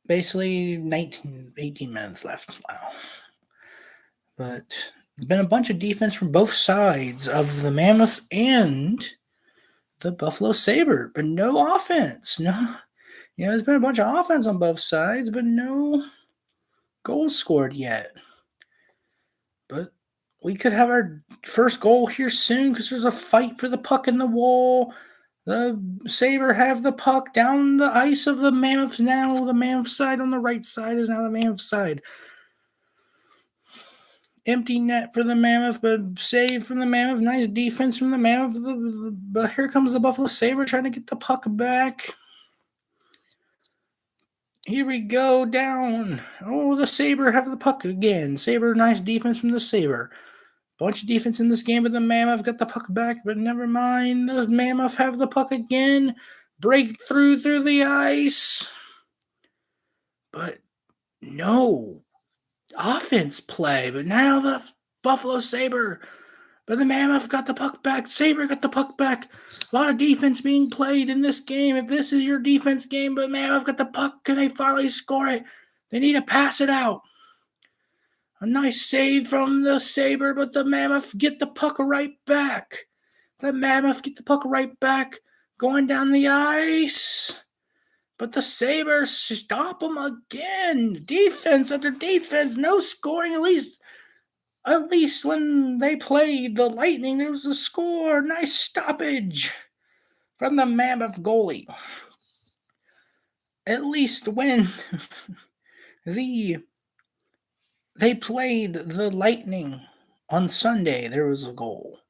Speaker 1: Basically, 18 minutes left. Wow. But there's been a bunch of defense from both sides of the Mammoth and the Buffalo Sabre, but no offense. No, there's been a bunch of offense on both sides, but no goals scored yet. But we could have our first goal here soon because there's a fight for the puck in the wall. The Sabre have the puck down the ice of the Mammoth now. The Mammoth side on the right side is now the Mammoth side. Empty net for the Mammoth, but save from the Mammoth. Nice defense from the Mammoth. But here comes the Buffalo Sabre trying to get the puck back. Here we go, down. Oh, the Sabre have the puck again. Sabre, nice defense from the Sabre. Bunch of defense in this game, but the Mammoth got the puck back, but never mind. The Mammoth have the puck again. Breakthrough through the ice. But no. offense play, but now the Buffalo Sabre, but the Mammoth got the puck back. Sabre got the puck back. A lot of defense being played in this game. If this is your defense game, but Mammoth got the puck, can they finally score it? They need to pass it out. A nice save from the Sabre, but the Mammoth get the puck right back. The Mammoth get the puck right back, going down the ice. But the Sabres stop them again. Defense after defense, no scoring. At least when they played the Lightning, there was a score. Nice stoppage from the Mammoth goalie. At least when they played the Lightning on Sunday, there was a goal.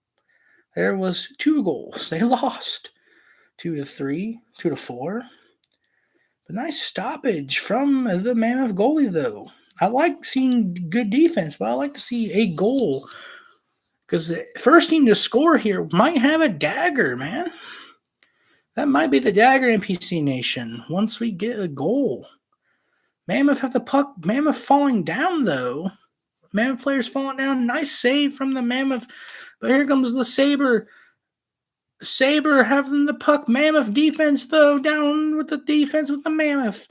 Speaker 1: There was 2 goals. They lost 2-3, 2-4. But nice stoppage from the Mammoth goalie, though. I like seeing good defense, but I like to see a goal. Because the first team to score here might have a dagger, man. That might be the dagger NPC Nation once we get a goal. Mammoth have the puck. Mammoth falling down, though. Mammoth players falling down. Nice save from the Mammoth. But here comes the Sabre. Sabre having the puck. Mammoth defense, though. Down with the defense with the Mammoth.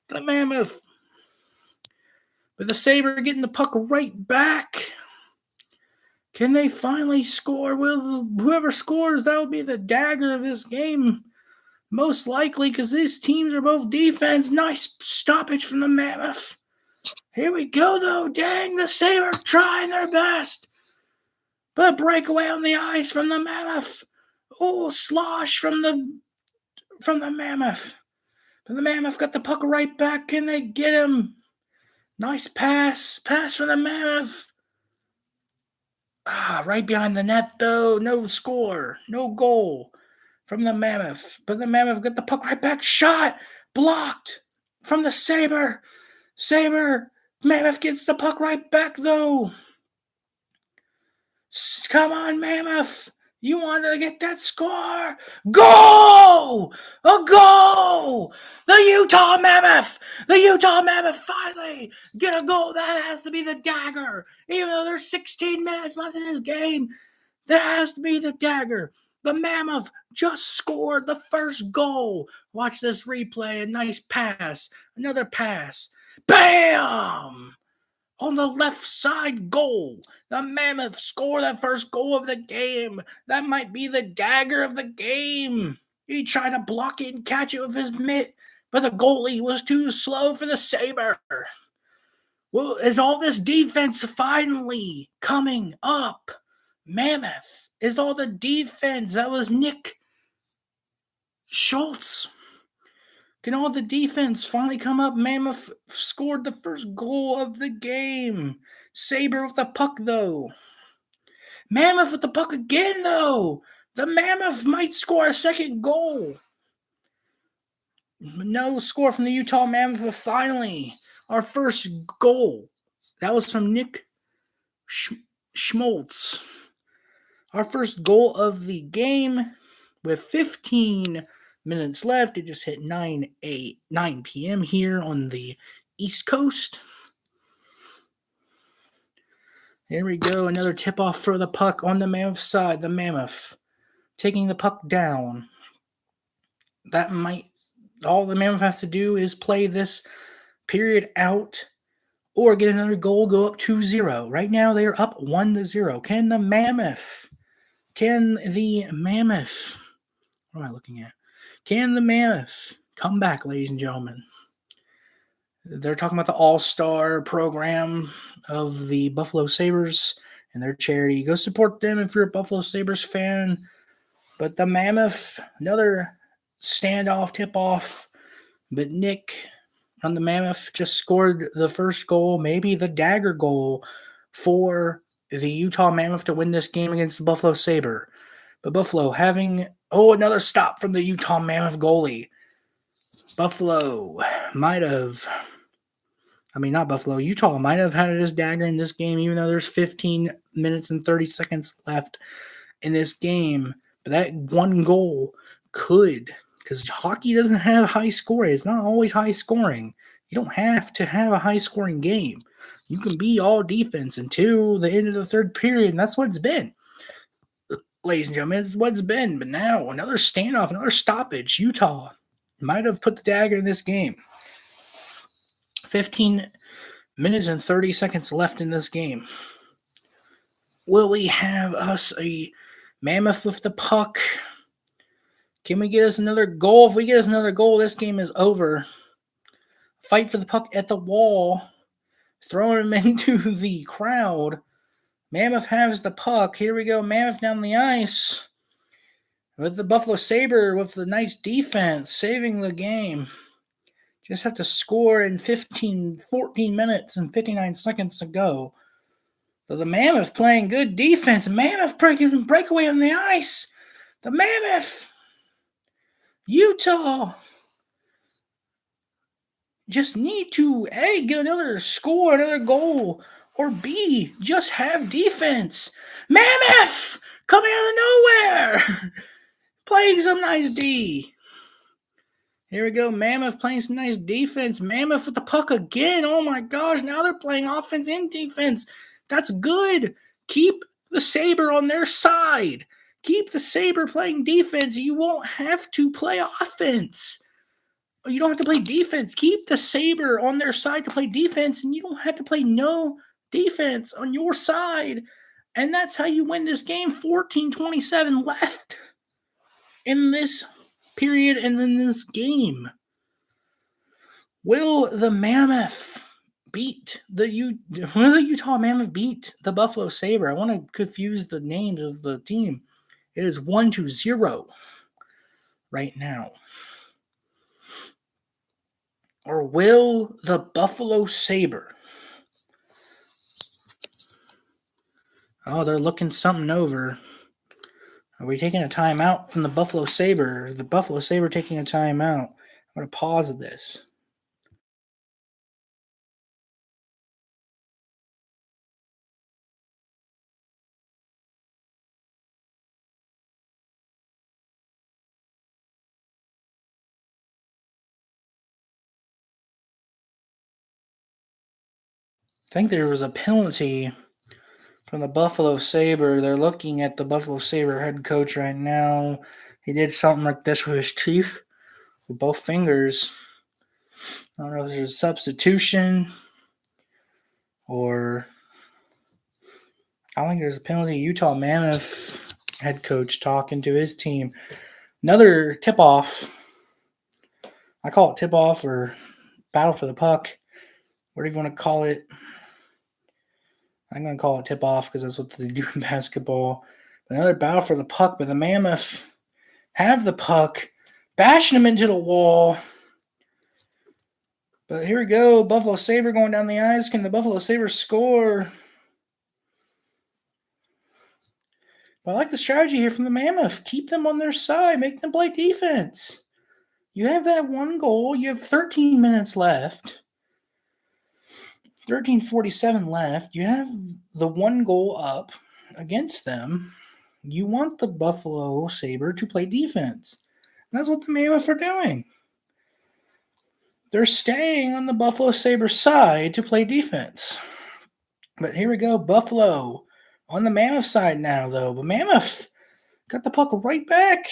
Speaker 1: The Mammoth. But the Sabre getting the puck right back. Can they finally score? Will whoever scores, that will be the dagger of this game. Most likely, because these teams are both defense. Nice stoppage from the Mammoth. Here we go, though. Dang, the Sabre trying their best. But a breakaway on the ice from the Mammoth. Oh, slosh from the Mammoth. But the Mammoth got the puck right back. Can they get him? Nice pass. Pass from the Mammoth. Right behind the net, though. No score. No goal from the Mammoth. But the Mammoth got the puck right back. Shot. Blocked from the Sabre. Sabre. Mammoth gets the puck right back, though. Come on, Mammoth. You want to get that score? Goal! A goal! The Utah Mammoth! The Utah Mammoth finally get a goal. That has to be the dagger. Even though there's 16 minutes left in this game, that has to be the dagger. The Mammoth just scored the first goal. Watch this replay. A nice pass. Another pass. Bam! On the left side goal. The Mammoth score that first goal of the game. That might be the dagger of the game. He tried to block it and catch it with his mitt, but the goalie was too slow for the Sabre. Well, is all this defense finally coming up? Mammoth is all the defense. That was Nick Schultz. Can all the defense finally come up? Mammoth scored the first goal of the game. Sabre with the puck, though. Mammoth with the puck again, though. The Mammoth might score a second goal. No score from the Utah Mammoth, but finally, our first goal. That was from Nick Schmaltz. Our first goal of the game with 15 minutes left. It just hit 9 p.m. here on the East Coast. Here we go. Another tip-off for the puck on the Mammoth side. The Mammoth taking the puck down. All the Mammoth has to do is play this period out or get another goal, go up 2-0. Right now, they are up 1-0. Can the Mammoth, what am I looking at? Can the Mammoth come back, ladies and gentlemen? They're talking about the All-Star program of the Buffalo Sabres and their charity. Go support them if you're a Buffalo Sabres fan. But the Mammoth, another standoff, tip-off. But Nick on the Mammoth just scored the first goal, maybe the dagger goal for the Utah Mammoth to win this game against the Buffalo Sabre. But Buffalo having, another stop from the Utah Mammoth goalie. Utah might have had his dagger in this game, even though there's 15 minutes and 30 seconds left in this game. But that one goal could, because hockey doesn't have high scoring. It's not always high scoring. You don't have to have a high scoring game. You can be all defense until the end of the third period, and that's what it's been. Ladies and gentlemen, it's what it's been. But now, another standoff, another stoppage. Utah might have put the dagger in this game. 15 minutes and 30 seconds left in this game. Will we have us a Mammoth with the puck? Can we get us another goal? If we get us another goal, this game is over. Fight for the puck at the wall. Throwing him into the crowd. Mammoth has the puck. Here we go. Mammoth down the ice. With the Buffalo Sabre with the nice defense. Saving the game. Just have to score in 14 minutes and 59 seconds to go. So the Mammoth playing good defense. Mammoth breaking breakaway on the ice. The Mammoth. Utah just need to A, get another score, another goal, or B, just have defense. Mammoth coming out of nowhere. Playing some nice D. Here we go. Mammoth playing some nice defense. Mammoth with the puck again. Oh my gosh. Now they're playing offense and defense. That's good. Keep the Sabre on their side. Keep the Sabre playing defense. You won't have to play offense. You don't have to play defense. Keep the Sabre on their side to play defense, and you don't have to play no defense on your side. And that's how you win this game. 14:27 left in this period and in this game. Will the Utah Mammoth beat the Buffalo Sabre? I want to confuse the names of the team. It is 1-0 right now. Or will the Buffalo Sabre? Oh, they're looking something over. Are we taking a timeout from the Buffalo Sabre? The Buffalo Sabre taking a timeout. I'm going to pause this. I think there was a penalty from the Buffalo Sabre. They're looking at the Buffalo Sabre head coach right now. He did something like this with his teeth, with both fingers. I don't know if there's a substitution or I don't think there's a penalty. Utah Mammoth head coach talking to his team. Another tip-off. I call it tip-off or battle for the puck. Whatever you want to call it. I'm going to call it tip-off because that's what they do in basketball. Another battle for the puck, but the Mammoth have the puck, bashing them into the wall. But here we go. Buffalo Sabre going down the ice. Can the Buffalo Sabres score? But I like the strategy here from the Mammoth. Keep them on their side. Make them play defense. You have that one goal. You have 13 minutes left. 13:47 left. You have the one goal up against them. You want the Buffalo Sabre to play defense. That's what the Mammoth are doing. They're staying on the Buffalo Sabre side to play defense. But here we go. Buffalo on the Mammoth side now, though. But Mammoth got the puck right back.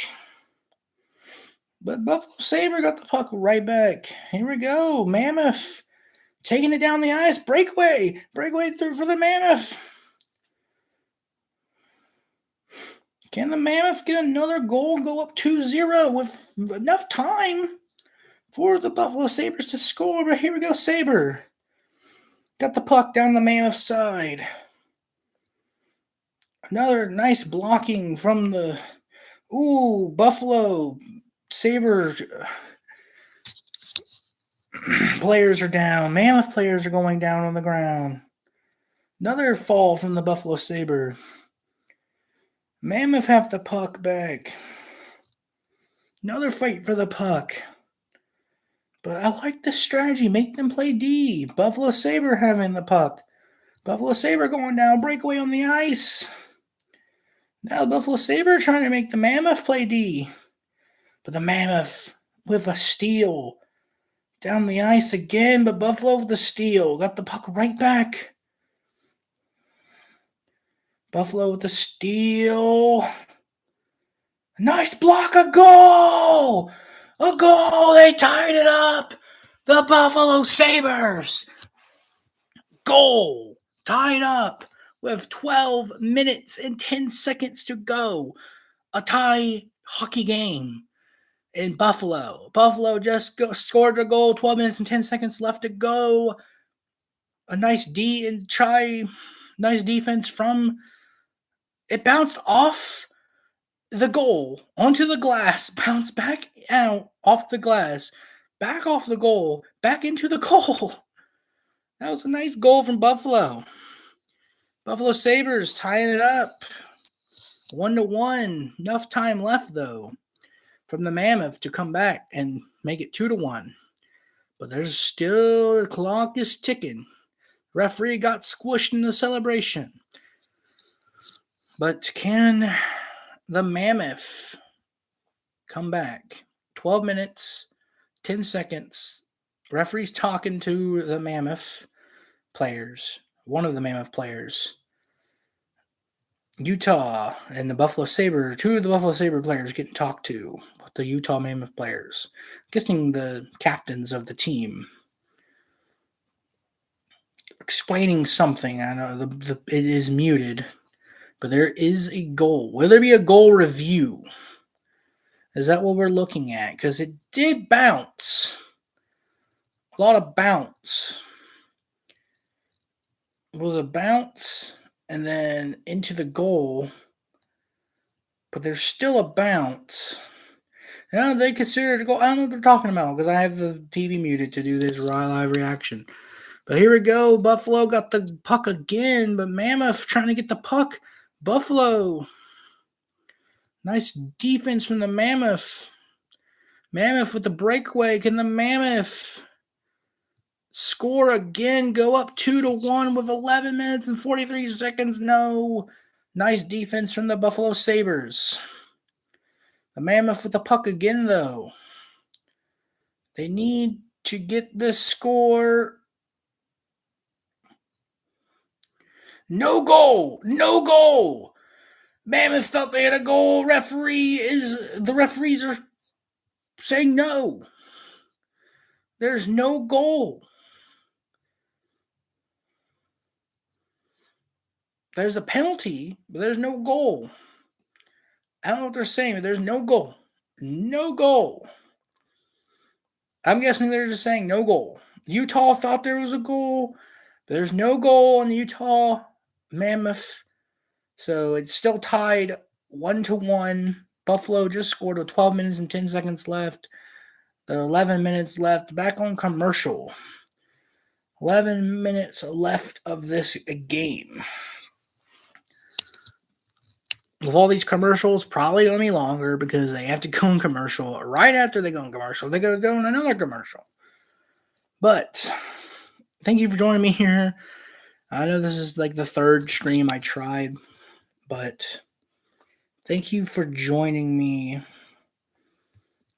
Speaker 1: But Buffalo Sabre got the puck right back. Here we go. Mammoth taking it down the ice. Breakaway. Breakaway through for the Mammoth. Can the Mammoth get another goal and go up 2-0 with enough time for the Buffalo Sabres to score? But here we go, Sabre. Got the puck down the Mammoth side. Another nice blocking from the Buffalo Sabre players are down. Mammoth players are going down on the ground. Another fall from the Buffalo Sabre. Mammoth have the puck back. Another fight for the puck. But I like the strategy. Make them play D. Buffalo Sabre having the puck. Buffalo Sabre going down. Breakaway on the ice. Now Buffalo Sabre trying to make the Mammoth play D. But the Mammoth with a steal. Down the ice again, but Buffalo with the steal. Got the puck right back. Buffalo with the steal. Nice block, a goal! A goal! They tied it up! The Buffalo Sabres! Goal! Tied up with 12 minutes and 10 seconds to go. A tie hockey game in Buffalo. Buffalo just scored a goal, 12 minutes and 10 seconds left to go. A nice nice defense from, it bounced off the goal onto the glass, bounced back out off the glass, back off the goal, back into the goal. That was a nice goal from Buffalo. Buffalo Sabres tying it up 1-1. Enough time left, though, from the Mammoth to come back and make it 2-1. But there's still, the clock is ticking. Referee got squished in the celebration. But can the Mammoth come back? 12 minutes, 10 seconds. Referee's talking to the Mammoth players, one of the Mammoth players. Utah and the Buffalo Sabre, two of the Buffalo Sabre players getting talked to, the Utah Mammoth players. I'm guessing the captains of the team. Explaining something. I know it is muted, but there is a goal. Will there be a goal review? Is that what we're looking at? Because it did bounce. A lot of bounce. It was a bounce and then into the goal, but there's still a bounce. Yeah, they consider it a goal. I don't know what they're talking about because I have the TV muted to do this live reaction. But here we go. Buffalo got the puck again, but Mammoth trying to get the puck. Buffalo. Nice defense from the Mammoth. Mammoth with the breakaway. Can the Mammoth score again? Go up 2-1 with 11 minutes and 43 seconds. No. Nice defense from the Buffalo Sabres. The Mammoth with the puck again, though. They need to get this score. No goal! No goal! Mammoth thought they had a goal. The referees are saying no. There's no goal. There's a penalty, but there's no goal. I don't know what they're saying, but there's no goal. No goal. I'm guessing they're just saying no goal. Utah thought there was a goal, but there's no goal in the Utah Mammoth. So it's still tied 1-1. Buffalo just scored with 12 minutes and 10 seconds left. There are 11 minutes left. Back on commercial. 11 minutes left of this game. With all these commercials, probably going to be longer because they have to go in commercial. Right after they go in commercial, they're going to go in another commercial. But thank you for joining me here. I know this is like the third stream I tried, but thank you for joining me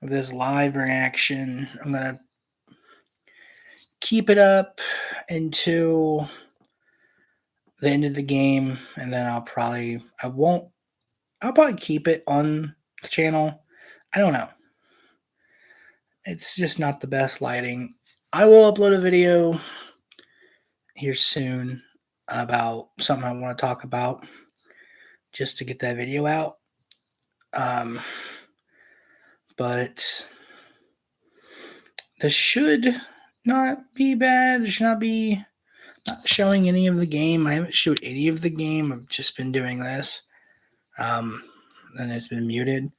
Speaker 1: with this live reaction. I'm going to keep it up until the end of the game, and then I'll probably keep it on the channel. I don't know. It's just not the best lighting. I will upload a video here soon about something I want to talk about just to get that video out. But this should not be bad. It should not be not showing any of the game. I haven't showed any of the game. I've just been doing this. And it's been muted.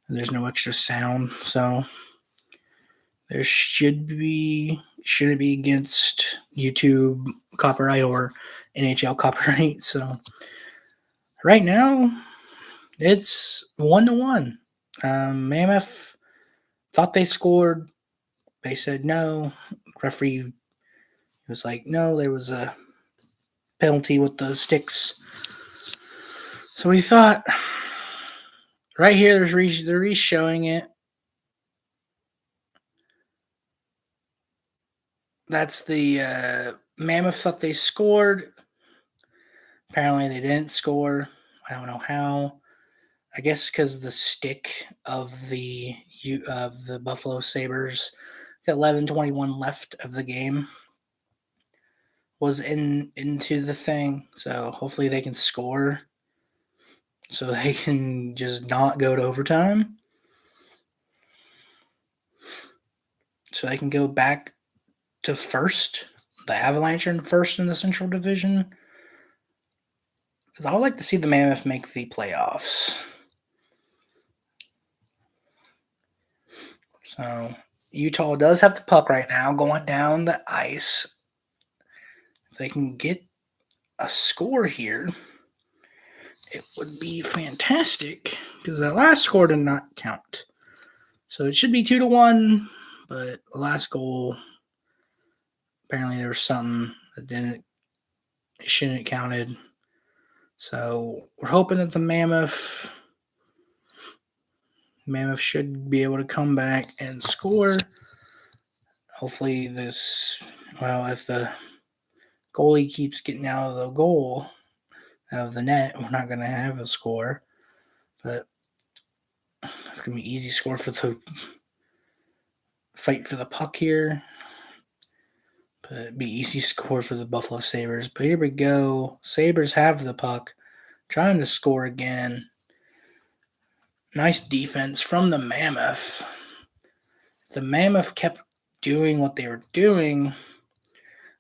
Speaker 1: And there's no extra sound. So there shouldn't be against YouTube copyright or NHL copyright. So right now it's 1-1. Mammoth thought they scored. They said no. Referee was like, no, there was a penalty with the sticks. So we thought, right here, they're re-showing it. That's the Mammoth thought they scored. Apparently, they didn't score. I don't know how. I guess because the stick of the Buffalo Sabres, 11:21 left of the game, was into the thing. So hopefully they can score, so they can just not go to overtime, so they can go back to first. The Avalanche are in first in the Central Division. Because I would like to see the Mammoth make the playoffs. So Utah does have the puck right now going down the ice. If they can get a score here, it would be fantastic because that last score did not count. So it should be 2-1, but the last goal, apparently there was something that shouldn't have counted. So we're hoping that the Mammoth should be able to come back and score. Hopefully if the goalie keeps getting out of the net, we're not going to have a score. But it's going to be easy score for the fight for the puck here. But it'd be easy score for the Buffalo Sabres. But here we go. Sabres have the puck. Trying to score again. Nice defense from the Mammoth. The Mammoth kept doing what they were doing.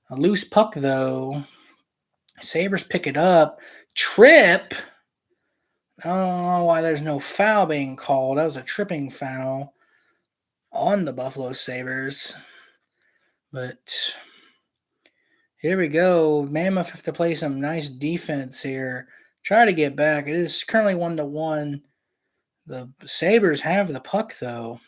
Speaker 1: A loose puck, though. Sabres pick it up. Trip. I don't know why there's no foul being called. That was a tripping foul on the Buffalo Sabres. But here we go. Mammoth have to play some nice defense here. Try to get back. It is currently 1-1. The Sabres have the puck, though.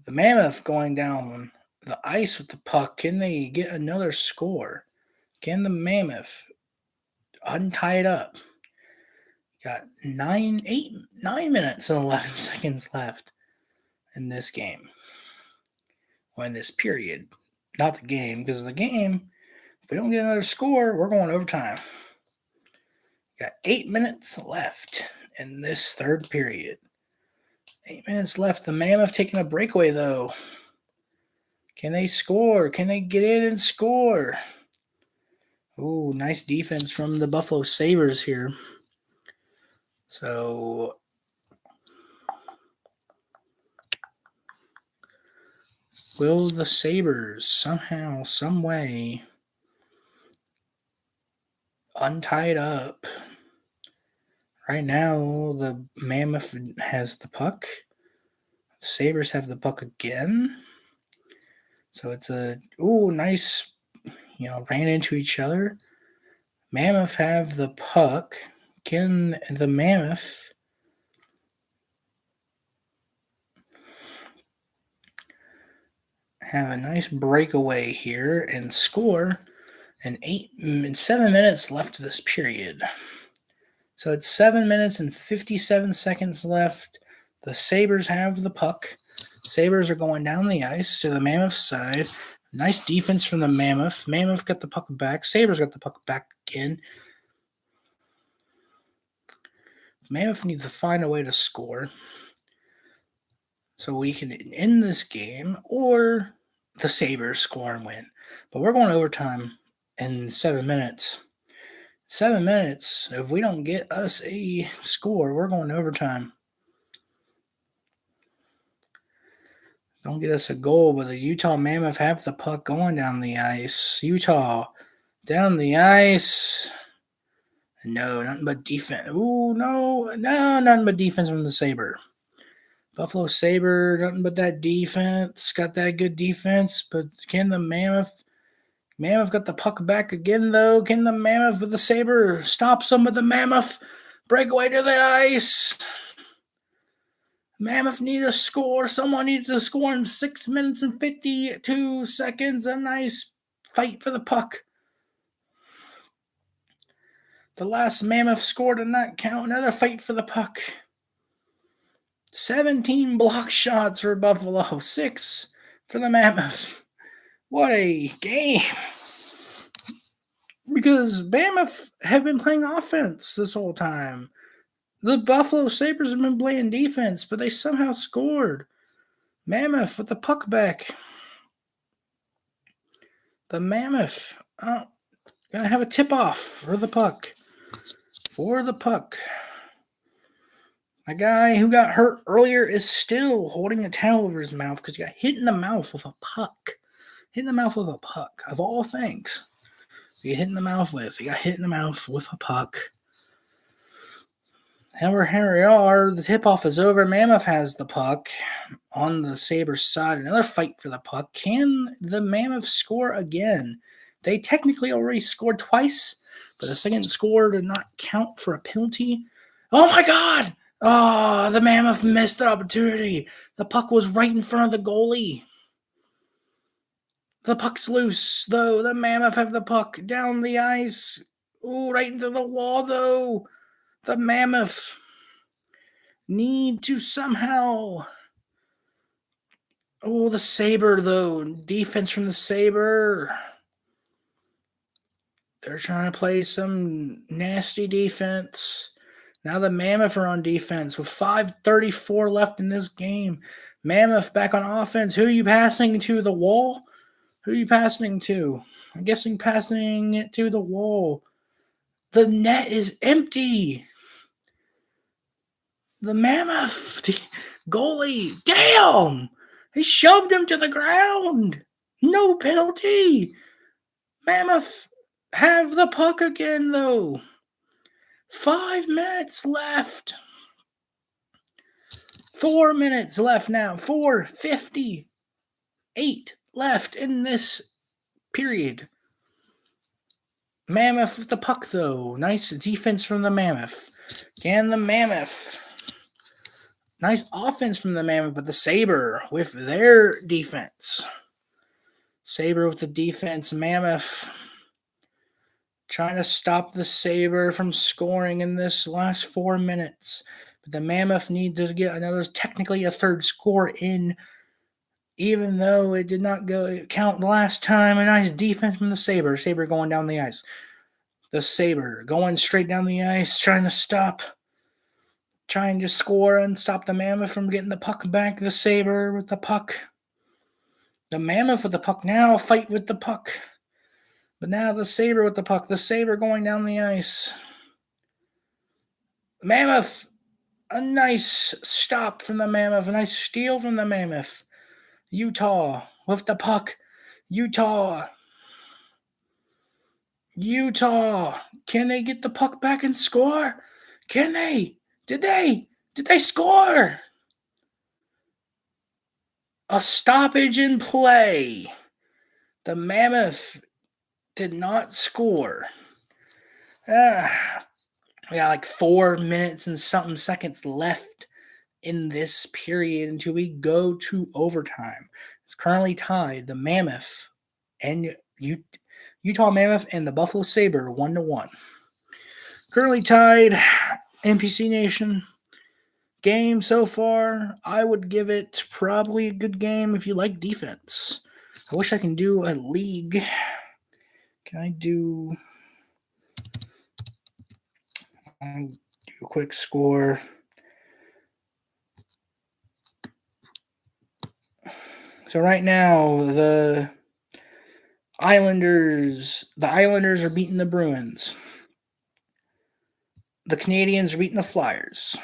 Speaker 1: The Mammoth going down the ice with the puck. Can they get another score? Can the Mammoth untie it up? Got 9 minutes and 11 seconds left in this game. Or in this period. Not the game, because the game, if we don't get another score, we're going overtime. Got 8 minutes left in this third period. 8 minutes left. The Mammoth taking a breakaway, though. Can they score? Can they get in and score? Ooh, nice defense from the Buffalo Sabres here. So, will the Sabres somehow, some way, untie it up? Right now, the Mammoth has the puck. The Sabres have the puck again. So it's nice, ran into each other. Mammoth have the puck. Can the Mammoth have a nice breakaway here and score in 7 minutes left of this period? So it's 7 minutes and 57 seconds left. The Sabres have the puck. Sabres are going down the ice to the Mammoth side. Nice defense from the Mammoth. Mammoth got the puck back. Sabres got the puck back again. Mammoth needs to find a way to score so we can end this game, or the Sabres score and win. But we're going overtime in 7 minutes. 7 minutes. If we don't get us a score, we're going to overtime. Don't get us a goal, but the Utah Mammoth have the puck going down the ice. Utah down the ice. No, nothing but defense. Ooh, no, nothing but defense from the Sabre. Buffalo Sabre, nothing but that defense. Got that good defense, but can the Mammoth got the puck back again, though? Can the Mammoth with the Sabre stop some of the Mammoth? Breakaway to the ice. Mammoth need a score. Someone needs to score in 6 minutes and 52 seconds. A nice fight for the puck. The last Mammoth score did not count. Another fight for the puck. 17 block shots for Buffalo. 6 for the Mammoth. What a game. Because Mammoth have been playing offense this whole time. The Buffalo Sabres have been playing defense, but they somehow scored. Mammoth with the puck back. The Mammoth gonna have a tip-off for the puck. My guy who got hurt earlier is still holding a towel over his mouth because he got hit in the mouth with a puck. Hit in the mouth with a puck, of all things. He got hit in the mouth with a puck. And here we are. The tip-off is over. Mammoth has the puck on the Sabres side. Another fight for the puck. Can the Mammoth score again? They technically already scored twice, but the second score did not count for a penalty. Oh my God! Oh, the Mammoth missed the opportunity. The puck was right in front of the goalie. The puck's loose, though. The Mammoth have the puck down the ice. Oh, right into the wall, though. The Mammoth need to somehow... Oh, the Sabre, though. Defense from the Sabre. They're trying to play some nasty defense. Now the Mammoth are on defense with 5:34 left in this game. Mammoth back on offense. Who are you passing to? The wall? Who are you passing to? I'm guessing passing it to the wall. The net is empty. The Mammoth goalie. Damn! He shoved him to the ground. No penalty. Mammoth have the puck again, though. 5 minutes left. 4 minutes left now. 4:58 left in this period. Mammoth with the puck, though. Nice defense from the Mammoth. And the Mammoth. Nice offense from the Mammoth, but the Sabre with their defense. Sabre with the defense. Mammoth trying to stop the Sabre from scoring in this last 4 minutes. But the Mammoth need to get technically a third score in, even though it did not count last time. A nice defense from the Sabre. Sabre going down the ice. The Sabre going straight down the ice, trying to score and stop the Mammoth from getting the puck back. The Sabre with the puck. The Mammoth with the puck now, fight with the puck. But now the Sabre with the puck. The Sabre going down the ice. Mammoth, a nice stop from the Mammoth. A nice steal from the Mammoth. Utah with the puck. Utah. Can they get the puck back and score? Can they? Did they score? A stoppage in play. The Mammoth did not score. We got like 4 minutes and something seconds left in this period until we go to overtime. It's currently tied. The Mammoth and Utah Mammoth and the Buffalo Sabre 1-1. Currently tied. NPC Nation game so far. I would give it probably a good game if you like defense. I wish I can do a league. Can I do a quick score? So right now, the Islanders are beating the Bruins. The Canadiens are beating the Flyers.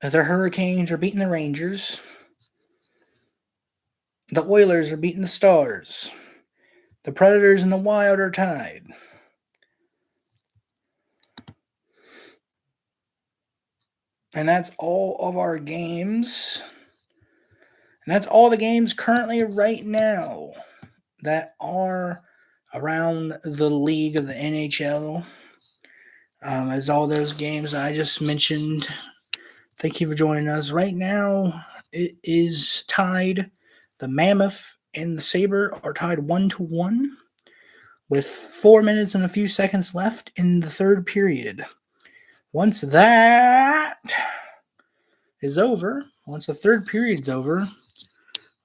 Speaker 1: The Hurricanes are beating the Rangers. The Oilers are beating the Stars. The Predators and the Wild are tied. And that's all of our games. And that's all the games currently right now that are around the league of the NHL. As all those games I just mentioned. Thank you for joining us. Right now, it is tied. The Mammoth and the Sabre are tied 1-1 with 4 minutes and a few seconds left in the third period. Once that is over, once the third period's over,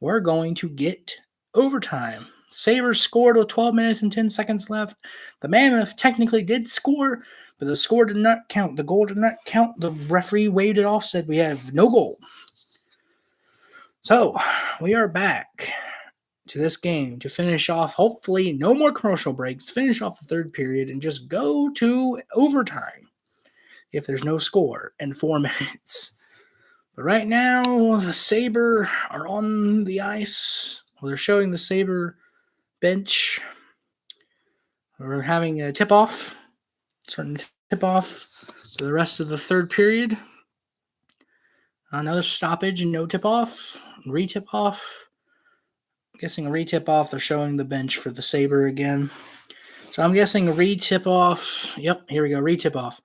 Speaker 1: we're going to get overtime. Sabres scored with 12 minutes and 10 seconds left. The Mammoth technically did score, but the score did not count. The goal did not count. The referee waved it off, said we have no goal. So we are back to this game to finish off, hopefully, no more commercial breaks, finish off the third period, and just go to overtime if there's no score in 4 minutes. But right now, the Sabre are on the ice. Well, they're showing the Sabre bench. We're having a tip-off, starting to tip off for the rest of the third period. Another stoppage and no tip-off. Re-tip off. I'm guessing a re-tip off. They're showing the bench for the Sabre again. So I'm guessing a re-tip off. Yep, here we go. Re-tip off.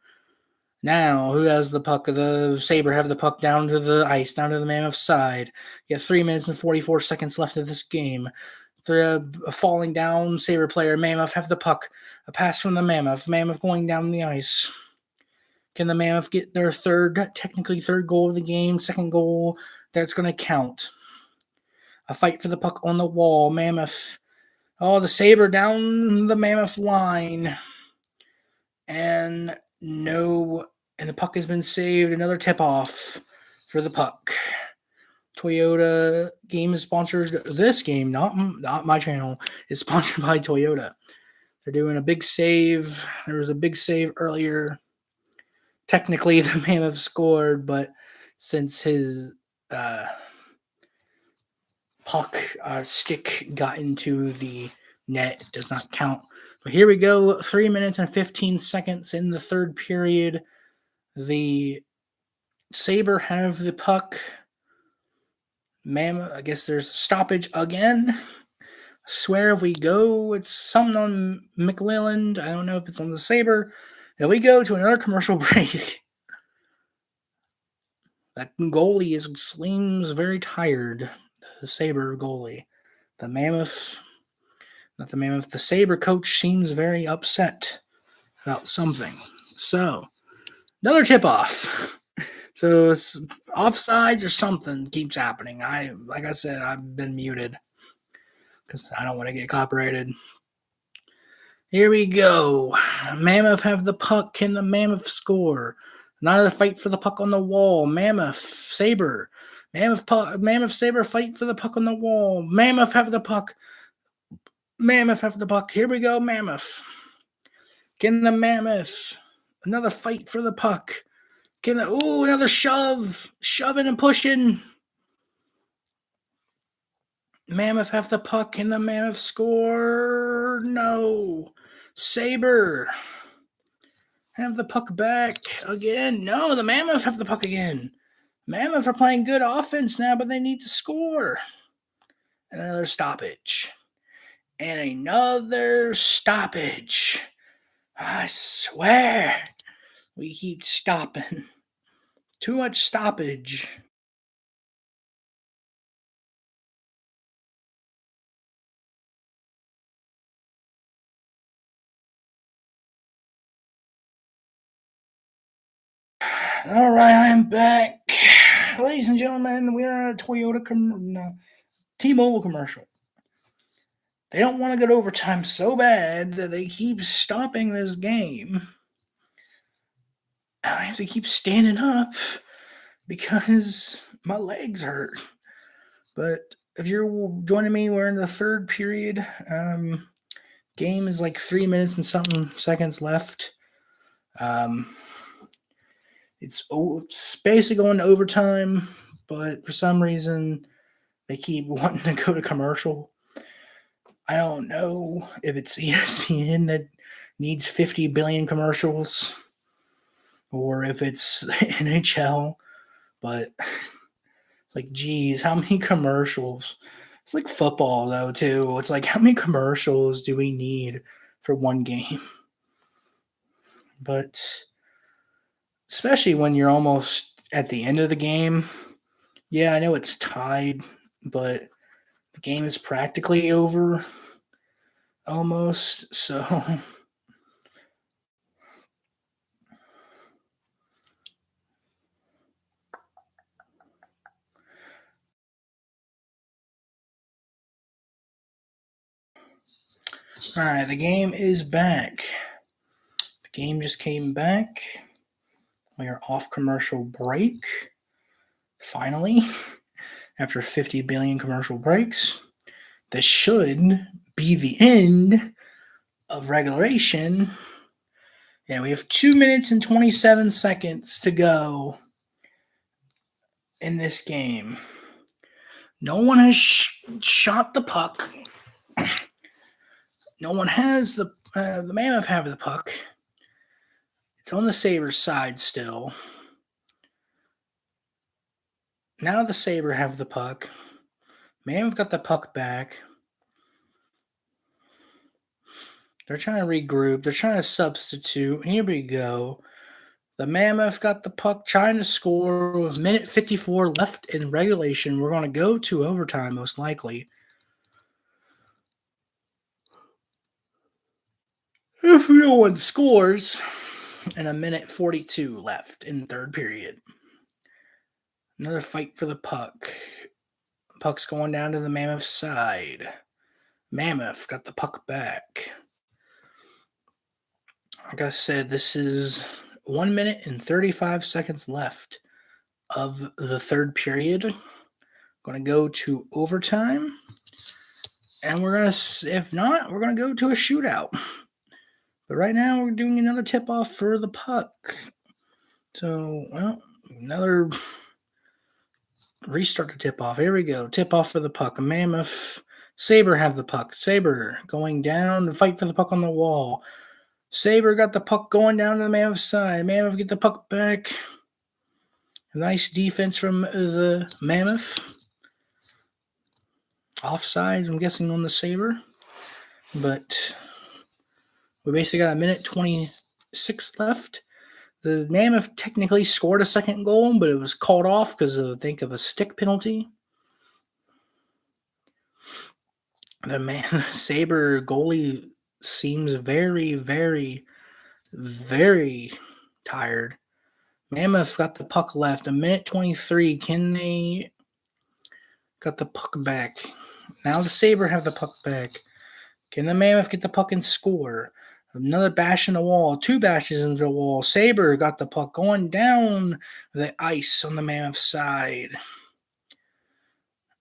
Speaker 1: Now, who has the puck? The Sabre have the puck down to the ice, down to the Mammoth side. You have 3 minutes and 44 seconds left of this game. Falling down Sabre player. Mammoth have the puck. A pass from the Mammoth. Mammoth going down the ice. Can the Mammoth get their technically third goal of the game? Second goal, that's going to count. A fight for the puck on the wall. Mammoth. Oh, the Sabre down the Mammoth line. And no, and the puck has been saved. Another tip-off for the puck. Toyota game is sponsored. This game, not my channel, is sponsored by Toyota. They're doing a big save. There was a big save earlier. Technically, the Mammoth scored, but since his puck stick got into the net, it does not count. But here we go. 3 minutes and 15 seconds in the third period. The Sabre have the puck. Mammoth, I guess there's a stoppage again. I swear if we go, it's something on McClelland. I don't know if it's on the Sabre. If we go to another commercial break, that goalie seems very tired. The Sabre goalie. The Mammoth, not the Mammoth, the Sabre coach seems very upset about something. So, another tip-off. So offsides or something keeps happening. Like I said, I've been muted because I don't want to get copyrighted. Here we go. Mammoth have the puck. Can the Mammoth score? Another fight for the puck on the wall. Mammoth, Sabre. Mammoth, Sabre fight for the puck on the wall. Mammoth have the puck. Mammoth have the puck. Here we go, Mammoth. Can the Mammoth? Another fight for the puck. Another shove. Shoving and pushing. Mammoth have the puck. Can the Mammoth score? No. Sabre have the puck back again. No, the Mammoth have the puck again. Mammoth are playing good offense now, but they need to score. Another stoppage. And another stoppage. I swear. We keep stopping. Too much stoppage. All right, I am back. Ladies and gentlemen, we are at a Toyota T-Mobile commercial. They don't want to go to overtime so bad that they keep stopping this game. I have to keep standing up because my legs hurt. But if you're joining me, we're in the third period. Game is like 3 minutes and something seconds left. It's basically going to overtime, but for some reason they keep wanting to go to commercial. I don't know if it's ESPN that needs 50 billion commercials or if it's NHL, but like, geez, how many commercials? It's like football, though, too. It's like, how many commercials do we need for one game? But especially when you're almost at the end of the game. Yeah, I know it's tied, but the game is practically over almost. So All right, the game is back. The game just came back. We are off commercial break. Finally, after 50 billion commercial breaks, this should be the end of regulation. Yeah, we have 2 minutes and 27 seconds to go in this game. No one has shot the puck. No one has the Mammoth have the puck. It's on the Sabres side still. Now the Sabre have the puck. Mammoth got the puck back. They're trying to regroup. They're trying to substitute. Here we go. The Mammoth got the puck, trying to score with minute 54 left in regulation. We're going to go to overtime, most likely. If no one scores, and a minute 42 left in the third period. Another fight for the puck. Puck's going down to the Mammoth side. Mammoth got the puck back. Like I said, this is 1 minute and 35 seconds left of the third period. Going to go to overtime. And we're going to, if not, we're going to go to a shootout. But right now, we're doing another tip-off for the puck. So, well, another restart the tip-off. Here we go. Tip-off for the puck. Mammoth. Sabre have the puck. Sabre going down to fight for the puck on the wall. Sabre got the puck going down to the Mammoth side. Mammoth get the puck back. A nice defense from the Mammoth. Offside, I'm guessing, on the Sabre. But we basically got a minute 26 left. The Mammoth technically scored a second goal, but it was called off because of, I think, of a stick penalty. The Sabre goalie seems very, very, very tired. Mammoth got the puck left. A minute 23. Can they got the puck back? Now the Sabre have the puck back. Can the Mammoth get the puck and score? Another bash in the wall. 2 bashes into the wall. Sabre got the puck going down the ice on the Mammoth side.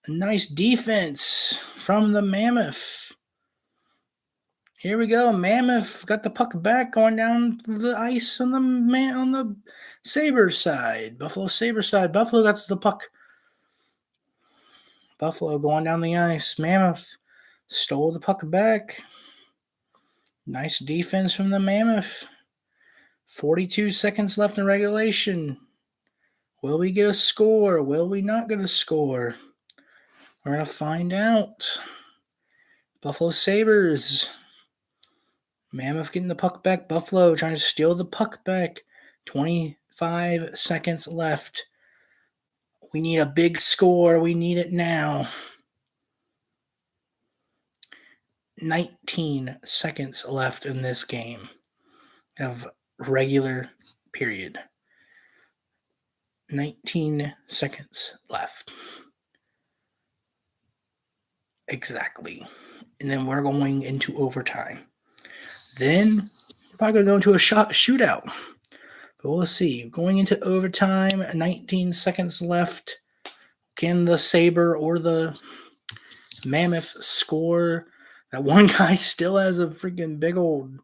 Speaker 1: A nice defense from the Mammoth. Here we go. Mammoth got the puck back going down the ice on the Sabre side. Buffalo Sabre side. Buffalo got the puck. Buffalo going down the ice. Mammoth stole the puck back. Nice defense from the Mammoth. 42 seconds left in regulation. Will we get a score? Will we not get a score? We're going to find out. Buffalo Sabres. Mammoth getting the puck back. Buffalo trying to steal the puck back. 25 seconds left. We need a big score. We need it now. 19 seconds left in this game of regular period. 19 seconds left. Exactly. And then we're going into overtime. Then we're probably going to go into a shootout. But we'll see. Going into overtime, 19 seconds left. Can the Sabre or the Mammoth score? That one guy still has a freaking big old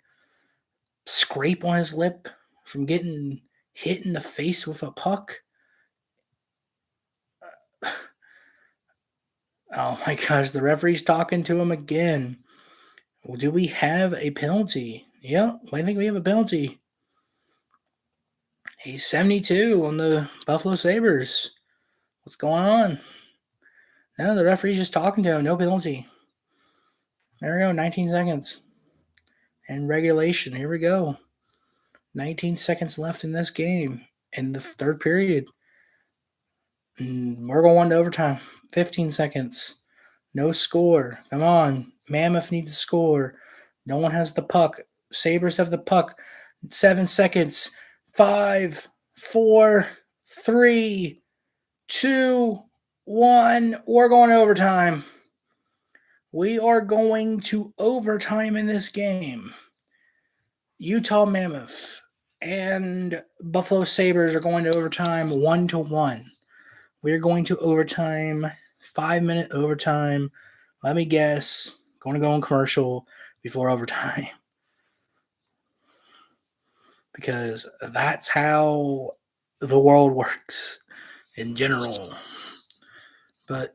Speaker 1: scrape on his lip from getting hit in the face with a puck. Oh my gosh, the referee's talking to him again. Well, do we have a penalty? Yeah, I think we have a penalty. He's 72 on the Buffalo Sabres. What's going on? No, the referee's just talking to him. No penalty. There we go, 19 seconds. And regulation, here we go. 19 seconds left in this game in the third period. And we're going to overtime. 15 seconds. No score. Come on. Mammoth needs to score. No one has the puck. Sabres have the puck. 7 seconds. 5, 4, 3, 2, 1. We're going to overtime. We are going to overtime in this game. Utah Mammoth and Buffalo Sabres are going to overtime 1-1. We're going to overtime, 5-minute overtime. Let me guess, going to go on commercial before overtime. Because that's how the world works in general. But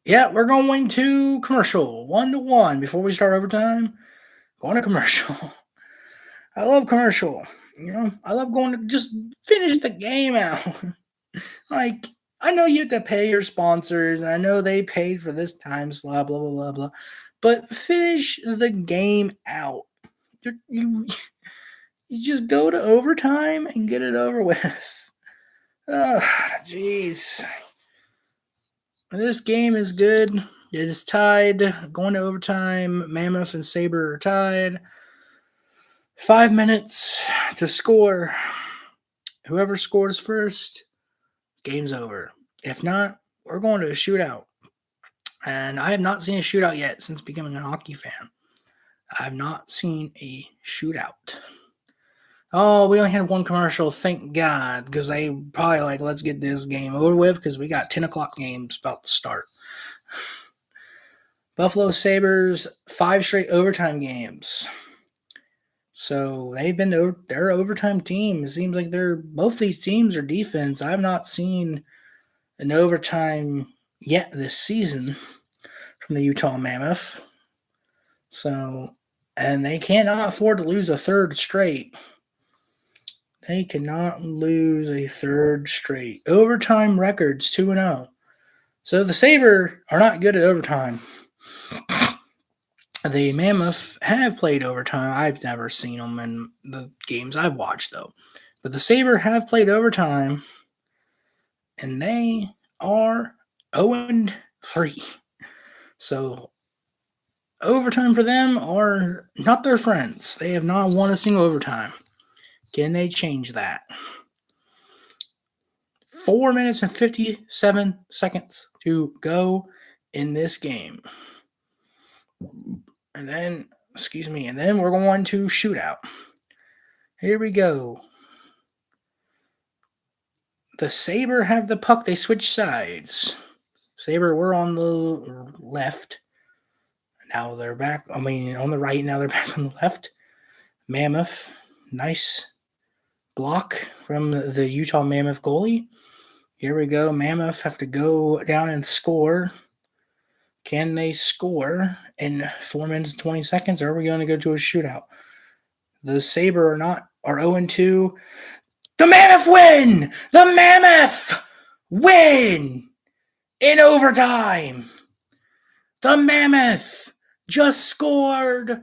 Speaker 1: yeah, we're going to commercial 1-1 before we start overtime. Going to commercial. I love commercial. I love going to just finish the game out. Like, I know you have to pay your sponsors, and I know they paid for this time slot, blah, blah, blah, blah. But finish the game out. You just go to overtime and get it over with. Jeez. This game is good. It is tied. Going to overtime. Mammoth and Sabre are tied. 5 minutes to score. Whoever scores first, game's over. If not, we're going to a shootout. And I have not seen a shootout yet since becoming a hockey fan. I have not seen a shootout. Oh, we only had one commercial, thank God, because they probably like, let's get this game over with because we got 10 o'clock games about to start. Buffalo Sabres, 5 straight overtime games. So they're an overtime team. It seems like both these teams are defense. I have not seen an overtime yet this season from the Utah Mammoth. So, and they cannot afford to lose a third straight. They cannot lose a third straight. Overtime records 2-0. So the Sabres are not good at overtime. The Mammoth have played overtime. I've never seen them in the games I've watched, though. But the Sabres have played overtime, and they are 0-3. So overtime for them are not their friends. They have not won a single overtime. Can they change that? 4 minutes and 57 seconds to go in this game. And then we're going to shootout. Here we go. The Sabre have the puck. They switch sides. Sabre were on the left. Now they're back. On the right. Now they're back on the left. Mammoth. Nice block from the Utah Mammoth goalie. Here we go. Mammoth have to go down and score. Can they score in 4 minutes and 20 seconds, or are we going to go to a shootout? The Sabre are 0-2. The Mammoth win! The Mammoth win in overtime! The Mammoth just scored.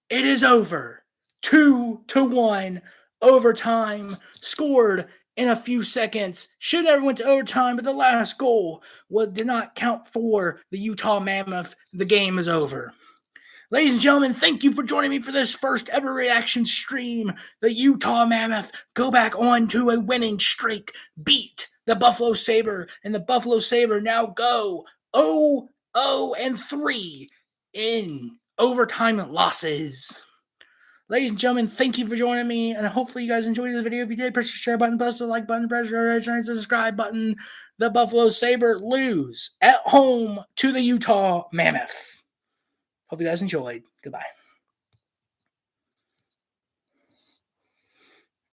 Speaker 1: It is over. 2-1 overtime, scored in a few seconds. Should never went to overtime, but the last goal did not count for the Utah Mammoth. The game is over. Ladies and gentlemen, thank you for joining me for this first ever reaction stream. The Utah Mammoth go back on to a winning streak, beat the Buffalo Sabre, and the Buffalo Sabre now go 0-3 in overtime losses. Ladies and gentlemen, thank you for joining me, and hopefully you guys enjoyed this video. If you did, press the share button, press the like button, press the subscribe button. The Buffalo Sabre lose at home to the Utah Mammoth. Hope you guys enjoyed. Goodbye.